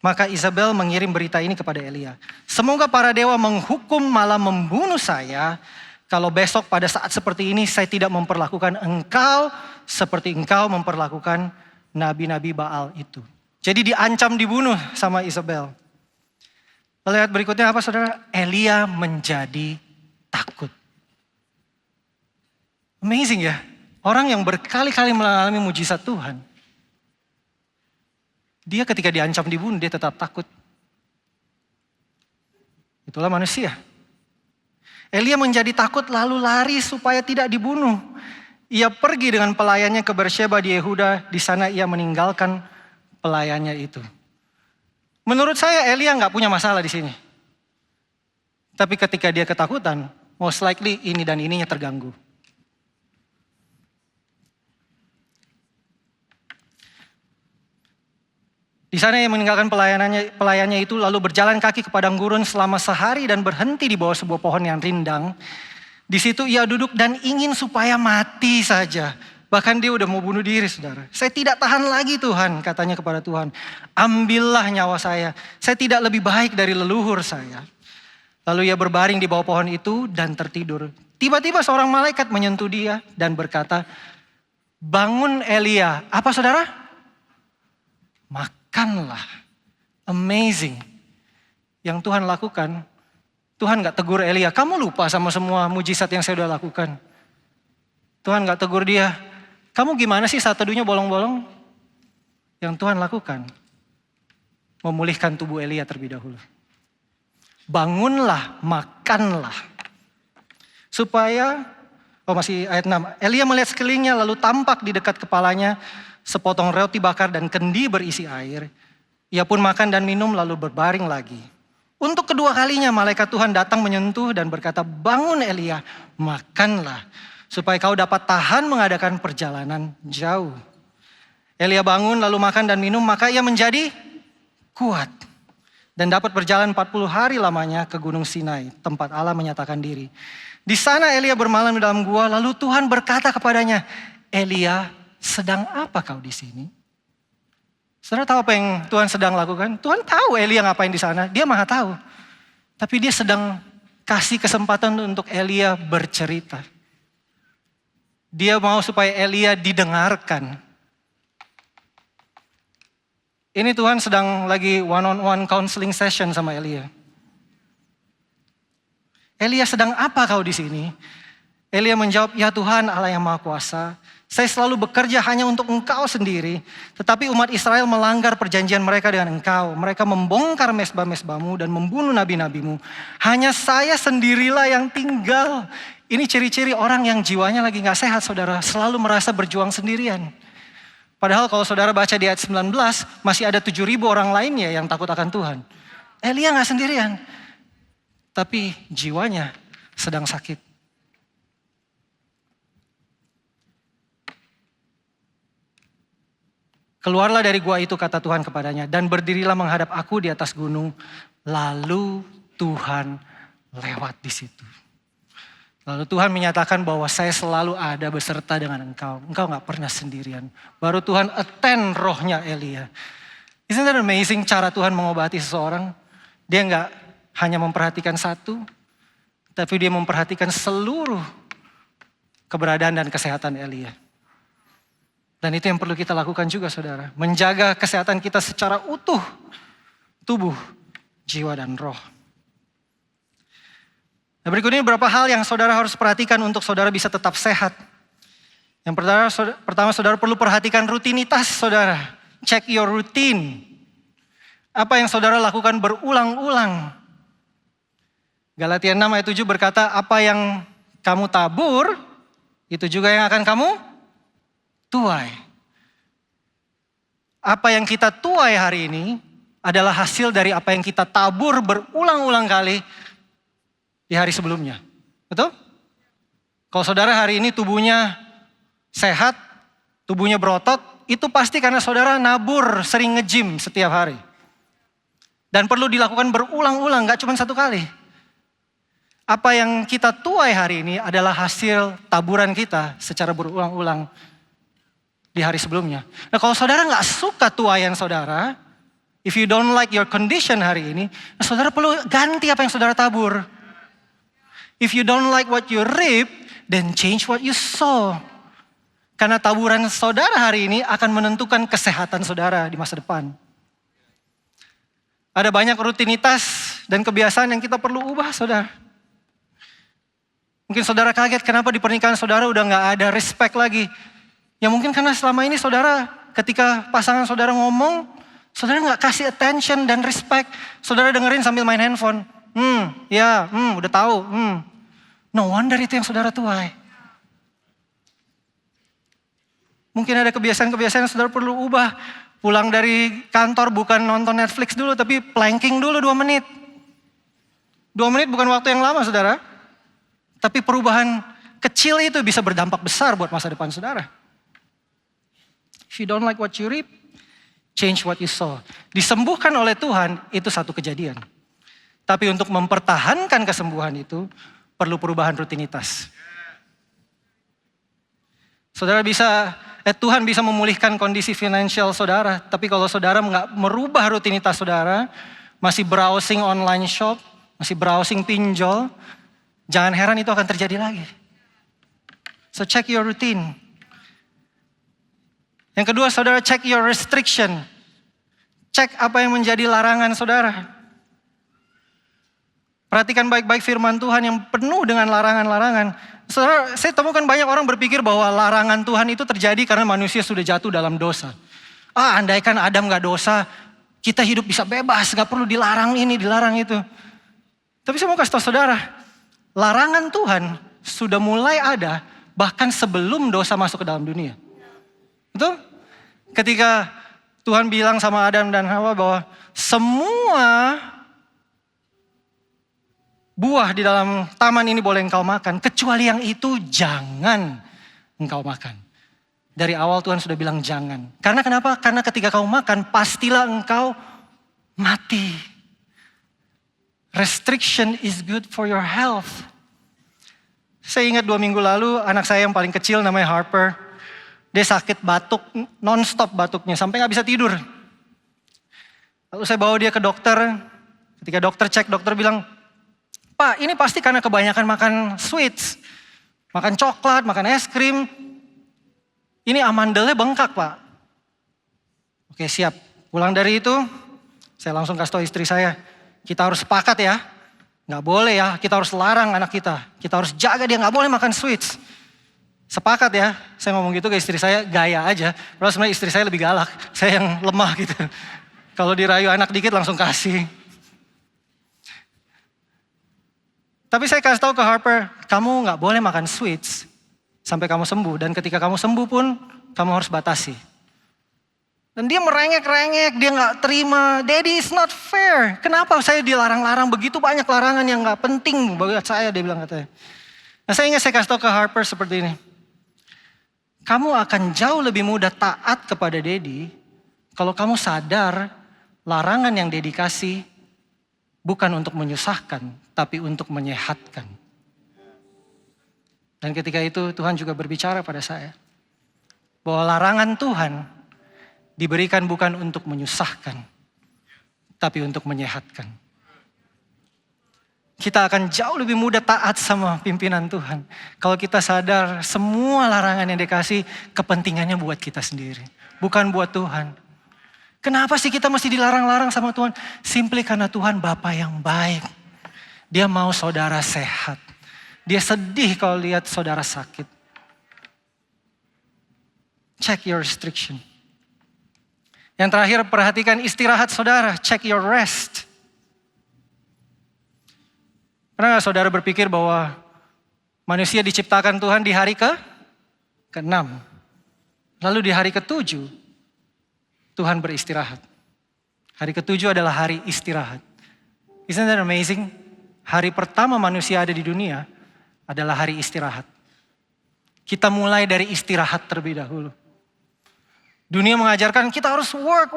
Maka Isabel mengirim berita ini kepada Elia. Semoga para dewa menghukum malah membunuh saya. Kalau besok pada saat seperti ini saya tidak memperlakukan engkau seperti engkau memperlakukan nabi-nabi Baal itu. Jadi diancam dibunuh sama Isabel. Lalu ayat berikutnya apa saudara? Elia menjadi takut. Amazing ya. Orang yang berkali-kali mengalami mujizat Tuhan. Dia ketika diancam dibunuh dia tetap takut. Itulah manusia. Elia menjadi takut lalu lari supaya tidak dibunuh. Ia pergi dengan pelayannya ke Bersheba di Yehuda. Di sana ia meninggalkan pelayannya itu. Menurut saya Elia nggak punya masalah di sini. Tapi ketika dia ketakutan, most likely ini dan ininya terganggu. Di sana ia meninggalkan pelayannya itu lalu berjalan kaki ke padang gurun selama sehari dan berhenti di bawah sebuah pohon yang rindang. Di situ ia duduk dan ingin supaya mati saja. Bahkan dia udah mau bunuh diri saudara. Saya tidak tahan lagi Tuhan, katanya kepada Tuhan. Ambillah nyawa saya tidak lebih baik dari leluhur saya. Lalu ia berbaring di bawah pohon itu dan tertidur. Tiba-tiba seorang malaikat menyentuh dia dan berkata, bangun Elia. Apa saudara? Makanlah. Amazing. Yang Tuhan lakukan, Tuhan gak tegur Elia, kamu lupa sama semua mujizat yang saya udah lakukan. Tuhan gak tegur dia, kamu gimana sih saat teduhnya bolong-bolong? Yang Tuhan lakukan, memulihkan tubuh Elia terlebih dahulu. Bangunlah, makanlah. Supaya, masih ayat 6. Elia melihat sekelilingnya lalu tampak di dekat kepalanya sepotong roti bakar dan kendi berisi air. Ia pun makan dan minum lalu berbaring lagi. Untuk kedua kalinya malaikat Tuhan datang menyentuh dan berkata, bangun Elia, makanlah. Supaya kau dapat tahan mengadakan perjalanan jauh. Elia bangun lalu makan dan minum, maka ia menjadi kuat. Dan dapat berjalan 40 hari lamanya ke Gunung Sinai, tempat Allah menyatakan diri. Di sana Elia bermalam di dalam gua, lalu Tuhan berkata kepadanya, Elia, sedang apa kau di sini? Saudara tahu apa yang Tuhan sedang lakukan? Tuhan tahu Elia ngapain di sana, dia maha tahu. Tapi dia sedang kasih kesempatan untuk Elia bercerita. Dia mau supaya Elia didengarkan. Ini Tuhan sedang lagi one-on-one counseling session sama Elia. Elia sedang apa kau di sini? Elia menjawab, ya Tuhan Allah yang Maha Kuasa, saya selalu bekerja hanya untuk engkau sendiri. Tetapi umat Israel melanggar perjanjian mereka dengan engkau. Mereka membongkar mesbah-mesbahmu dan membunuh nabi-nabimu. Hanya saya sendirilah yang tinggal. Ini ciri-ciri orang yang jiwanya lagi gak sehat saudara. Selalu merasa berjuang sendirian. Padahal kalau saudara baca di ayat 19, masih ada 7.000 orang lainnya yang takut akan Tuhan. Elia gak sendirian. Tapi jiwanya sedang sakit. Keluarlah dari gua itu, kata Tuhan kepadanya, dan berdirilah menghadap aku di atas gunung. Lalu Tuhan lewat di situ. Lalu Tuhan menyatakan bahwa saya selalu ada beserta dengan engkau. Engkau gak pernah sendirian. Baru Tuhan attend rohnya Elia. Isn't that amazing cara Tuhan mengobati seseorang? Dia gak hanya memperhatikan satu, tapi dia memperhatikan seluruh keberadaan dan kesehatan Elia. Dan itu yang perlu kita lakukan juga saudara. Menjaga kesehatan kita secara utuh. Tubuh, jiwa dan roh. Nah, berikut ini beberapa hal yang saudara harus perhatikan untuk saudara bisa tetap sehat. Yang pertama saudara perlu perhatikan rutinitas saudara. Check your routine. Apa yang saudara lakukan berulang-ulang. Galatia 6 ayat 7 berkata, apa yang kamu tabur, itu juga yang akan kamu tuai. apa yang kita tuai hari ini adalah hasil dari apa yang kita tabur berulang-ulang kali di hari sebelumnya. Betul? Kalau saudara hari ini tubuhnya sehat, tubuhnya berotot, itu pasti karena saudara nabur sering nge-gym setiap hari. Dan perlu dilakukan berulang-ulang, gak cuma satu kali. Apa yang kita tuai hari ini adalah hasil taburan kita secara berulang-ulang di hari sebelumnya. Nah kalau saudara gak suka tuaian saudara, if you don't like your condition hari ini, nah saudara perlu ganti apa yang saudara tabur. If you don't like what you reap, then change what you sow. Karena taburan saudara hari ini akan menentukan kesehatan saudara di masa depan. Ada banyak rutinitas dan kebiasaan yang kita perlu ubah, saudara. Mungkin saudara kaget kenapa di pernikahan saudara udah gak ada respect lagi. Ya mungkin karena selama ini saudara ketika pasangan saudara ngomong, saudara gak kasih attention dan respect. Saudara dengerin sambil main handphone. Udah tahu. No wonder itu yang saudara tuai. Mungkin ada kebiasaan-kebiasaan yang saudara perlu ubah. Pulang dari kantor bukan nonton Netflix dulu, tapi planking dulu 2 menit. 2 menit bukan waktu yang lama, saudara. Tapi perubahan kecil itu bisa berdampak besar buat masa depan saudara. If you don't like what you reap, change what you sow. Disembuhkan oleh Tuhan, itu satu kejadian. Tapi untuk mempertahankan kesembuhan itu, perlu perubahan rutinitas. Saudara Tuhan bisa memulihkan kondisi finansial saudara. Tapi kalau saudara nggak merubah rutinitas saudara, masih browsing online shop, masih browsing pinjol, jangan heran itu akan terjadi lagi. So check your routine. Yang kedua, saudara check your restriction. Cek apa yang menjadi larangan saudara. Perhatikan baik-baik firman Tuhan yang penuh dengan larangan-larangan. Saudara, saya temukan banyak orang berpikir bahwa larangan Tuhan itu terjadi karena manusia sudah jatuh dalam dosa. Andaikan Adam gak dosa, kita hidup bisa bebas, gak perlu dilarang ini, dilarang itu. Tapi saya mau kasih tahu saudara, larangan Tuhan sudah mulai ada bahkan sebelum dosa masuk ke dalam dunia. Betul? Ketika Tuhan bilang sama Adam dan Hawa bahwa semua buah di dalam taman ini boleh engkau makan, kecuali yang itu jangan engkau makan. Dari awal Tuhan sudah bilang jangan. Karena kenapa? Karena ketika kau makan, pastilah engkau mati. Restriction is good for your health. Saya ingat 2 minggu lalu, anak saya yang paling kecil namanya Harper. Dia sakit batuk, non-stop batuknya, sampai gak bisa tidur. Lalu saya bawa dia ke dokter. Ketika dokter cek, dokter bilang, Pak, ini pasti karena kebanyakan makan sweets. Makan coklat, makan es krim. Ini amandelnya bengkak, Pak. Oke, siap. Pulang dari itu, saya langsung kasih tahu istri saya. Kita harus sepakat ya. Gak boleh ya, kita harus larang anak kita. Kita harus jaga dia, gak boleh makan sweets. Sepakat ya. Saya ngomong gitu ke istri saya, gaya aja. Padahal sebenarnya istri saya lebih galak. Saya yang lemah gitu. Kalau dirayu anak dikit langsung kasih. Tapi saya kasih tahu ke Harper, kamu gak boleh makan sweets sampai kamu sembuh. Dan ketika kamu sembuh pun, kamu harus batasi. Dan dia merengek-rengek, dia gak terima. Daddy, it's not fair. Kenapa saya dilarang-larang? Begitu banyak larangan yang gak penting buat saya, dia bilang katanya. Nah saya ingat saya kasih tahu ke Harper seperti ini. Kamu akan jauh lebih mudah taat kepada Daddy kalau kamu sadar larangan yang Daddy kasih bukan untuk menyusahkan, tapi untuk menyehatkan. Dan ketika itu Tuhan juga berbicara pada saya. Bahwa larangan Tuhan diberikan bukan untuk menyusahkan, tapi untuk menyehatkan. Kita akan jauh lebih mudah taat sama pimpinan Tuhan. Kalau kita sadar semua larangan yang dikasih kepentingannya buat kita sendiri. Bukan buat Tuhan. Kenapa sih kita mesti dilarang-larang sama Tuhan? Simply karena Tuhan Bapa yang baik. Dia mau saudara sehat. Dia sedih kalau lihat saudara sakit. Check your restriction. Yang terakhir, perhatikan istirahat saudara. Check your rest. Pernah gak saudara berpikir bahwa manusia diciptakan Tuhan di hari ke-6. Lalu di hari ke-7. Tuhan beristirahat. Hari ketujuh adalah hari istirahat. Isn't that amazing? Hari pertama manusia ada di dunia adalah hari istirahat. Kita mulai dari istirahat terlebih dahulu. Dunia mengajarkan kita harus work,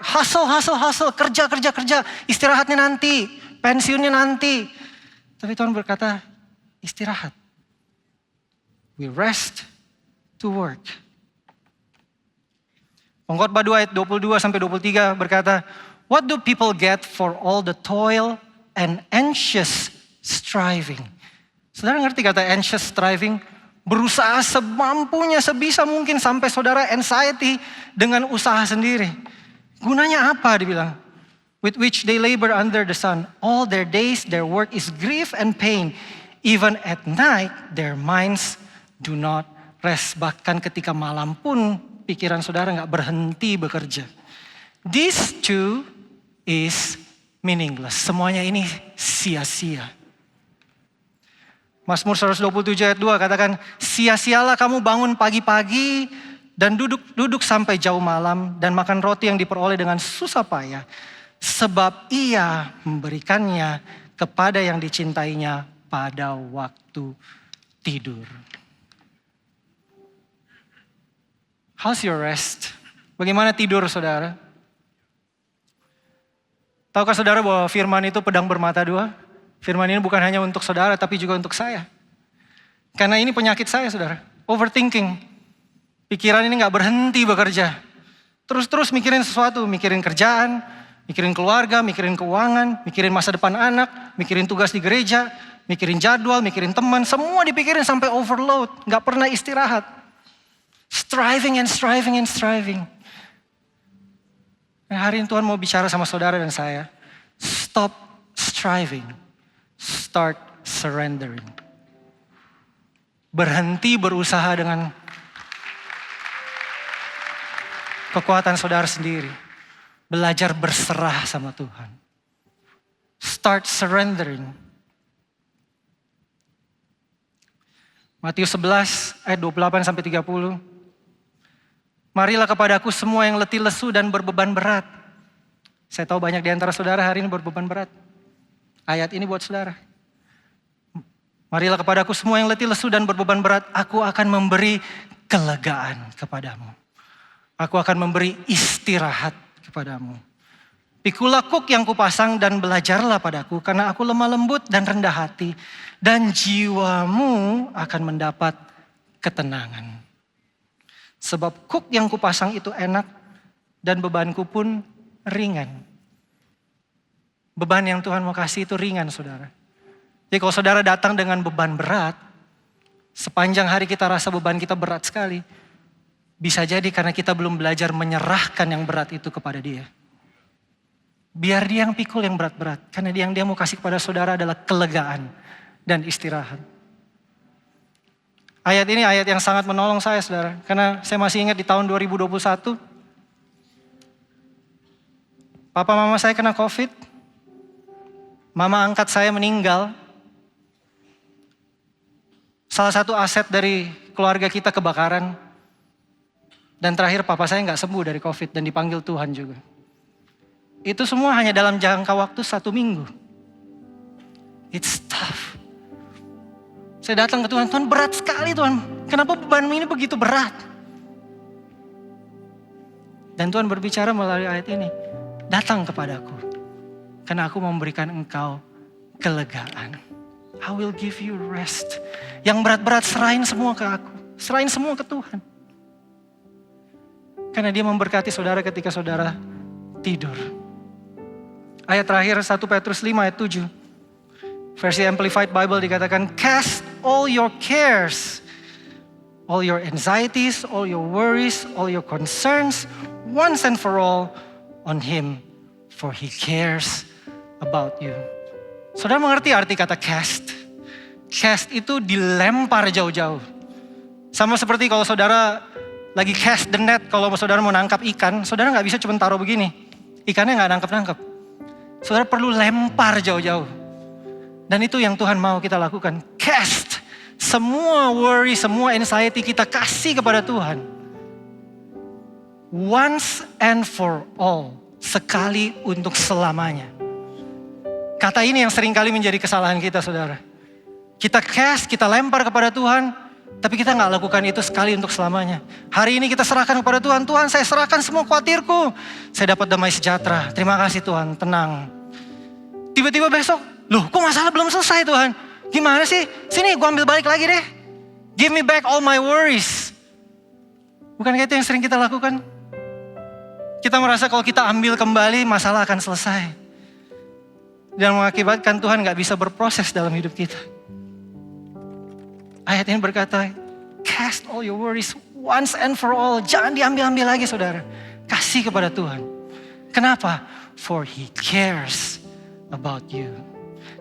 hustle, kerja. Istirahatnya nanti, pensiunnya nanti. Tapi Tuhan berkata, istirahat. We rest to work. Pengkhotbah 2 ayat 22-23 berkata, what do people get for all the toil and anxious striving? Saudara ngerti kata anxious striving? Berusaha semampunya, sebisa mungkin sampai saudara anxiety dengan usaha sendiri. Gunanya apa dibilang? With which they labor under the sun. All their days their work is grief and pain. Even at night their minds do not rest. Bahkan ketika malam pun pikiran saudara gak berhenti bekerja. This too is meaningless. Semuanya ini sia-sia. Mazmur 127 ayat 2 katakan, sia-sialah kamu bangun pagi-pagi dan duduk sampai jauh malam dan makan roti yang diperoleh dengan susah payah. Sebab ia memberikannya kepada yang dicintainya pada waktu tidur. How's your rest? Bagaimana tidur saudara? Tahukah saudara bahwa firman itu pedang bermata dua? Firman ini bukan hanya untuk saudara tapi juga untuk saya. Karena ini penyakit saya saudara. Overthinking. Pikiran ini gak berhenti bekerja. Terus mikirin sesuatu. Mikirin kerjaan, mikirin keluarga, mikirin keuangan, mikirin masa depan anak, mikirin tugas di gereja, mikirin jadwal, mikirin teman. Semua dipikirin sampai overload. Gak pernah istirahat. Striving. Nah, hari ini Tuhan mau bicara sama saudara dan saya. Stop striving. Start surrendering. Berhenti berusaha dengan kekuatan saudara sendiri. Belajar berserah sama Tuhan. Start surrendering. Matius 11 ayat 28-30. Marilah kepadaku semua yang letih lesu dan berbeban berat. Saya tahu banyak di antara saudara hari ini berbeban berat. Ayat ini buat saudara. Marilah kepadaku semua yang letih lesu dan berbeban berat. Aku akan memberi kelegaan kepadamu. Aku akan memberi istirahat kepadamu. Pikulah kuk yang kupasang dan belajarlah padaku. Karena aku lemah lembut dan rendah hati. Dan jiwamu akan mendapat ketenangan. Sebab kuk yang kupasang itu enak. Dan bebanku pun ringan. Beban yang Tuhan mau kasih itu ringan saudara. Jadi kalau saudara datang dengan beban berat, sepanjang hari kita rasa beban kita berat sekali. Bisa jadi karena kita belum belajar menyerahkan yang berat itu kepada dia. Biar dia yang pikul yang berat-berat. Karena yang dia mau kasih kepada saudara adalah kelegaan dan istirahat. Ayat ini ayat yang sangat menolong saya saudara. Karena saya masih ingat di tahun 2021. Papa mama saya kena COVID. Mama angkat saya meninggal. Salah satu aset dari keluarga kita kebakaran. Dan terakhir papa saya gak sembuh dari COVID dan dipanggil Tuhan juga. Itu semua hanya dalam jangka waktu 1 minggu. It's tough. Saya datang ke Tuhan, Tuhan berat sekali Tuhan. Kenapa beban ini begitu berat? Dan Tuhan berbicara melalui ayat ini. Datang kepadaku. Karena aku memberikan engkau kelegaan. I will give you rest. Yang berat-berat serahin semua ke aku. Serahin semua ke Tuhan. Karena dia memberkati saudara ketika saudara tidur. Ayat terakhir 1 Petrus 5 ayat 7. Versi Amplified Bible dikatakan, cast all your cares, all your anxieties, all your worries, all your concerns, once and for all on Him. For He cares about you. Saudara mengerti arti kata cast? Cast itu dilempar jauh-jauh. Sama seperti kalau saudara lagi cast the net, kalau saudara mau nangkap ikan, saudara gak bisa cuma taruh begini. Ikannya gak nangkep-nangkep. Saudara perlu lempar jauh-jauh. Dan itu yang Tuhan mau kita lakukan. Cast. Semua worry, semua anxiety kita kasih kepada Tuhan. once and for all. Sekali untuk selamanya. Kata ini yang seringkali menjadi kesalahan kita, saudara. Kita cast, kita lempar kepada Tuhan, tapi kita gak lakukan itu sekali untuk selamanya. Hari ini kita serahkan kepada Tuhan. Tuhan, saya serahkan semua khawatirku. Saya dapat damai sejahtera. Terima kasih Tuhan, tenang. Tiba-tiba besok, loh kok masalah belum selesai Tuhan? Gimana sih? Sini gue ambil balik lagi deh. Give me back all my worries. Bukankah itu yang sering kita lakukan? Kita merasa kalau kita ambil kembali, masalah akan selesai. Dan mengakibatkan Tuhan gak bisa berproses dalam hidup kita. Ayat ini berkata, cast all your worries once and for all. Jangan diambil-ambil lagi saudara. Kasih kepada Tuhan. Kenapa? For He cares about you.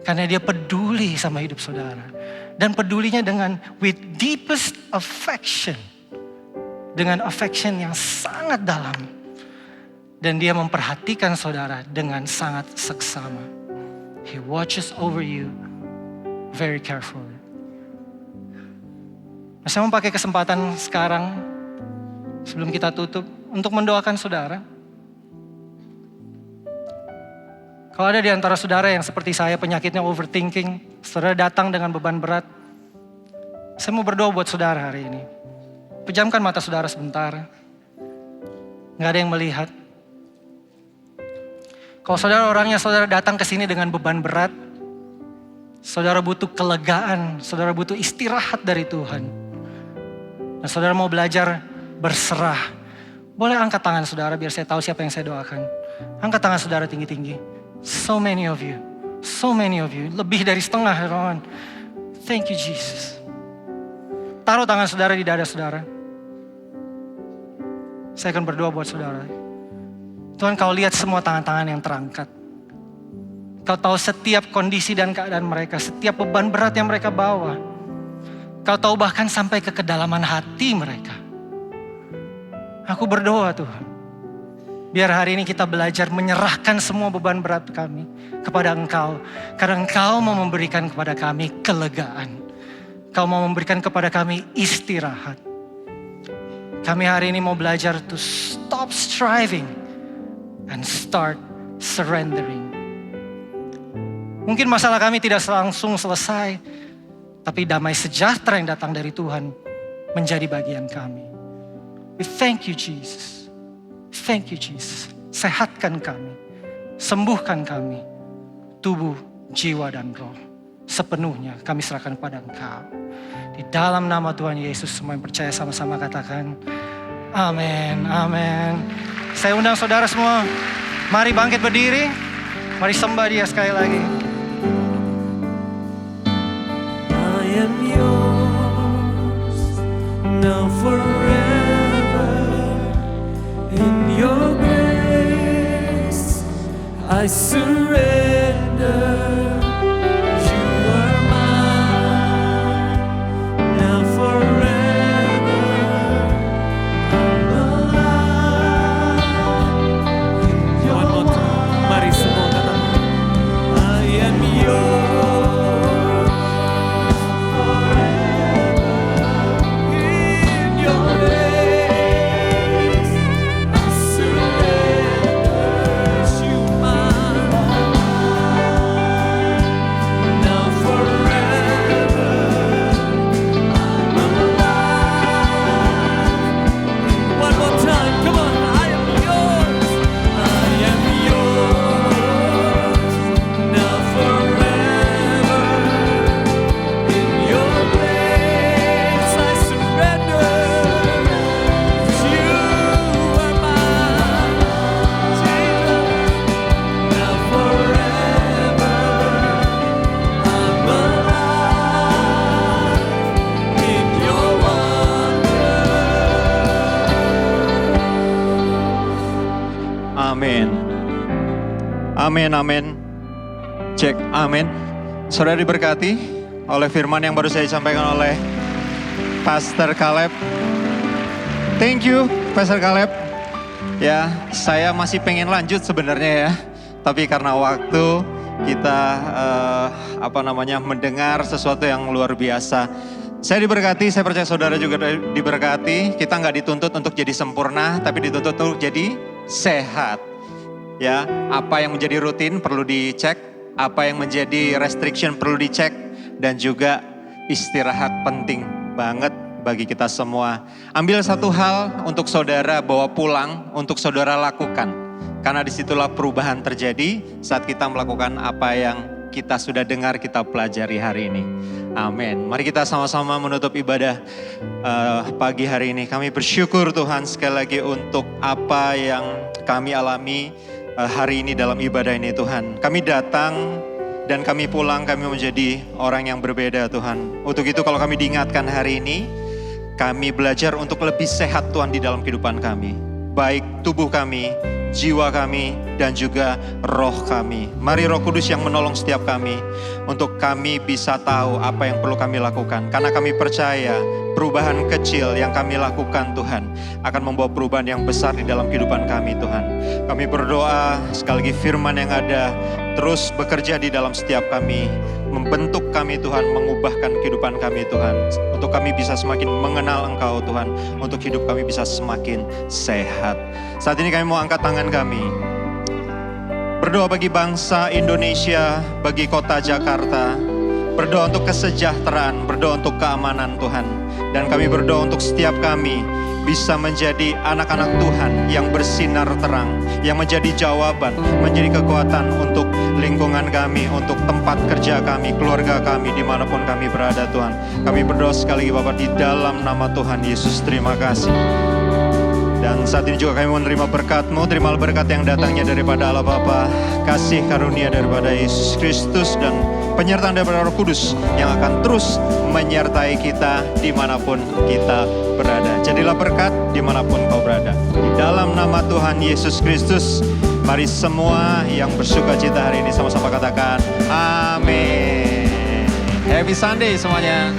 Karena Dia peduli sama hidup saudara. Dan pedulinya dengan with deepest affection. Dengan affection yang sangat dalam. Dan Dia memperhatikan saudara dengan sangat seksama. He watches over you very carefully. Saya mau pakai kesempatan sekarang sebelum kita tutup untuk mendoakan saudara. Kalau ada di antara saudara yang seperti saya penyakitnya overthinking, saudara datang dengan beban berat, saya mau berdoa buat saudara hari ini. Pejamkan mata saudara sebentar. Gak ada yang melihat. Kalau saudara orangnya saudara datang ke sini dengan beban berat, saudara butuh kelegaan, saudara butuh istirahat dari Tuhan. Dan saudara mau belajar berserah. Boleh angkat tangan saudara biar saya tahu siapa yang saya doakan. Angkat tangan saudara tinggi-tinggi. So many of you. Lebih dari setengah. Thank you Jesus. Taruh tangan saudara di dada saudara. Saya akan berdoa buat saudara. Tuhan, Kau lihat semua tangan-tangan yang terangkat. Kau tahu setiap kondisi dan keadaan mereka, setiap beban berat yang mereka bawa. Kau tahu bahkan sampai ke kedalaman hati mereka. Aku berdoa Tuhan, biar hari ini kita belajar menyerahkan semua beban berat kami kepada Engkau. Karena Engkau mau memberikan kepada kami kelegaan. Kau mau memberikan kepada kami istirahat. Kami hari ini mau belajar to stop striving and start surrendering. Mungkin masalah kami tidak langsung selesai, tapi damai sejahtera yang datang dari Tuhan menjadi bagian kami. We thank you Jesus. Thank you Jesus. Sehatkan kami, sembuhkan kami, tubuh, jiwa dan roh. Sepenuhnya kami serahkan pada Engkau. Di dalam nama Tuhan Yesus, semua yang percaya sama-sama katakan amin, amin. Saya undang saudara semua, mari bangkit berdiri, mari sembah Dia sekali lagi. I am yours, now forever, in your grace, I surrender. Amin, amin. Cek, amin. Saudara diberkati oleh firman yang baru saya sampaikan oleh Pastor Caleb. Thank you, Pastor Caleb. Ya, saya masih pengen lanjut sebenarnya ya. Tapi karena waktu kita mendengar sesuatu yang luar biasa. Saya diberkati, saya percaya saudara juga diberkati. Kita nggak dituntut untuk jadi sempurna, tapi dituntut untuk jadi sehat. Ya, apa yang menjadi rutin perlu dicek, apa yang menjadi restriction perlu dicek, dan juga istirahat penting banget bagi kita semua. Ambil satu hal untuk saudara bawa pulang, untuk saudara lakukan. Karena disitulah perubahan terjadi saat kita melakukan apa yang kita sudah dengar, kita pelajari hari ini. Amin. Mari kita sama-sama menutup ibadah pagi hari ini. Kami bersyukur Tuhan sekali lagi untuk apa yang kami alami hari ini dalam ibadah ini Tuhan. Kami datang dan kami pulang, kami menjadi orang yang berbeda Tuhan. Untuk itu kalau kami diingatkan hari ini, kami belajar untuk lebih sehat Tuhan di dalam kehidupan kami. Baik tubuh kami, jiwa kami, dan juga roh kami. Mari Roh Kudus yang menolong setiap kami untuk kami bisa tahu apa yang perlu kami lakukan. Karena kami percaya perubahan kecil yang kami lakukan Tuhan akan membawa perubahan yang besar di dalam kehidupan kami Tuhan. Kami berdoa sekali lagi firman yang ada terus bekerja di dalam setiap kami. Membentuk kami Tuhan, mengubahkan kehidupan kami Tuhan. Untuk kami bisa semakin mengenal Engkau Tuhan. Untuk hidup kami bisa semakin sehat. Saat ini kami mau angkat tangan kami. Berdoa bagi bangsa Indonesia, bagi kota Jakarta. Berdoa untuk kesejahteraan, berdoa untuk keamanan Tuhan. Dan kami berdoa untuk setiap kami bisa menjadi anak-anak Tuhan yang bersinar terang, yang menjadi jawaban, menjadi kekuatan untuk lingkungan kami, untuk tempat kerja kami, keluarga kami, dimanapun kami berada Tuhan. Kami berdoa sekali lagi Bapak di dalam nama Tuhan Yesus, terima kasih. Dan saat ini juga kami menerima berkat-Mu, terimalah berkat yang datangnya daripada Allah Bapa, kasih karunia daripada Yesus Kristus, dan penyertaan daripada Roh Kudus yang akan terus menyertai kita dimanapun kita berada. Jadilah berkat dimanapun kau berada. Di dalam nama Tuhan Yesus Kristus, mari semua yang bersuka cita hari ini sama-sama katakan amin. Happy Sunday semuanya.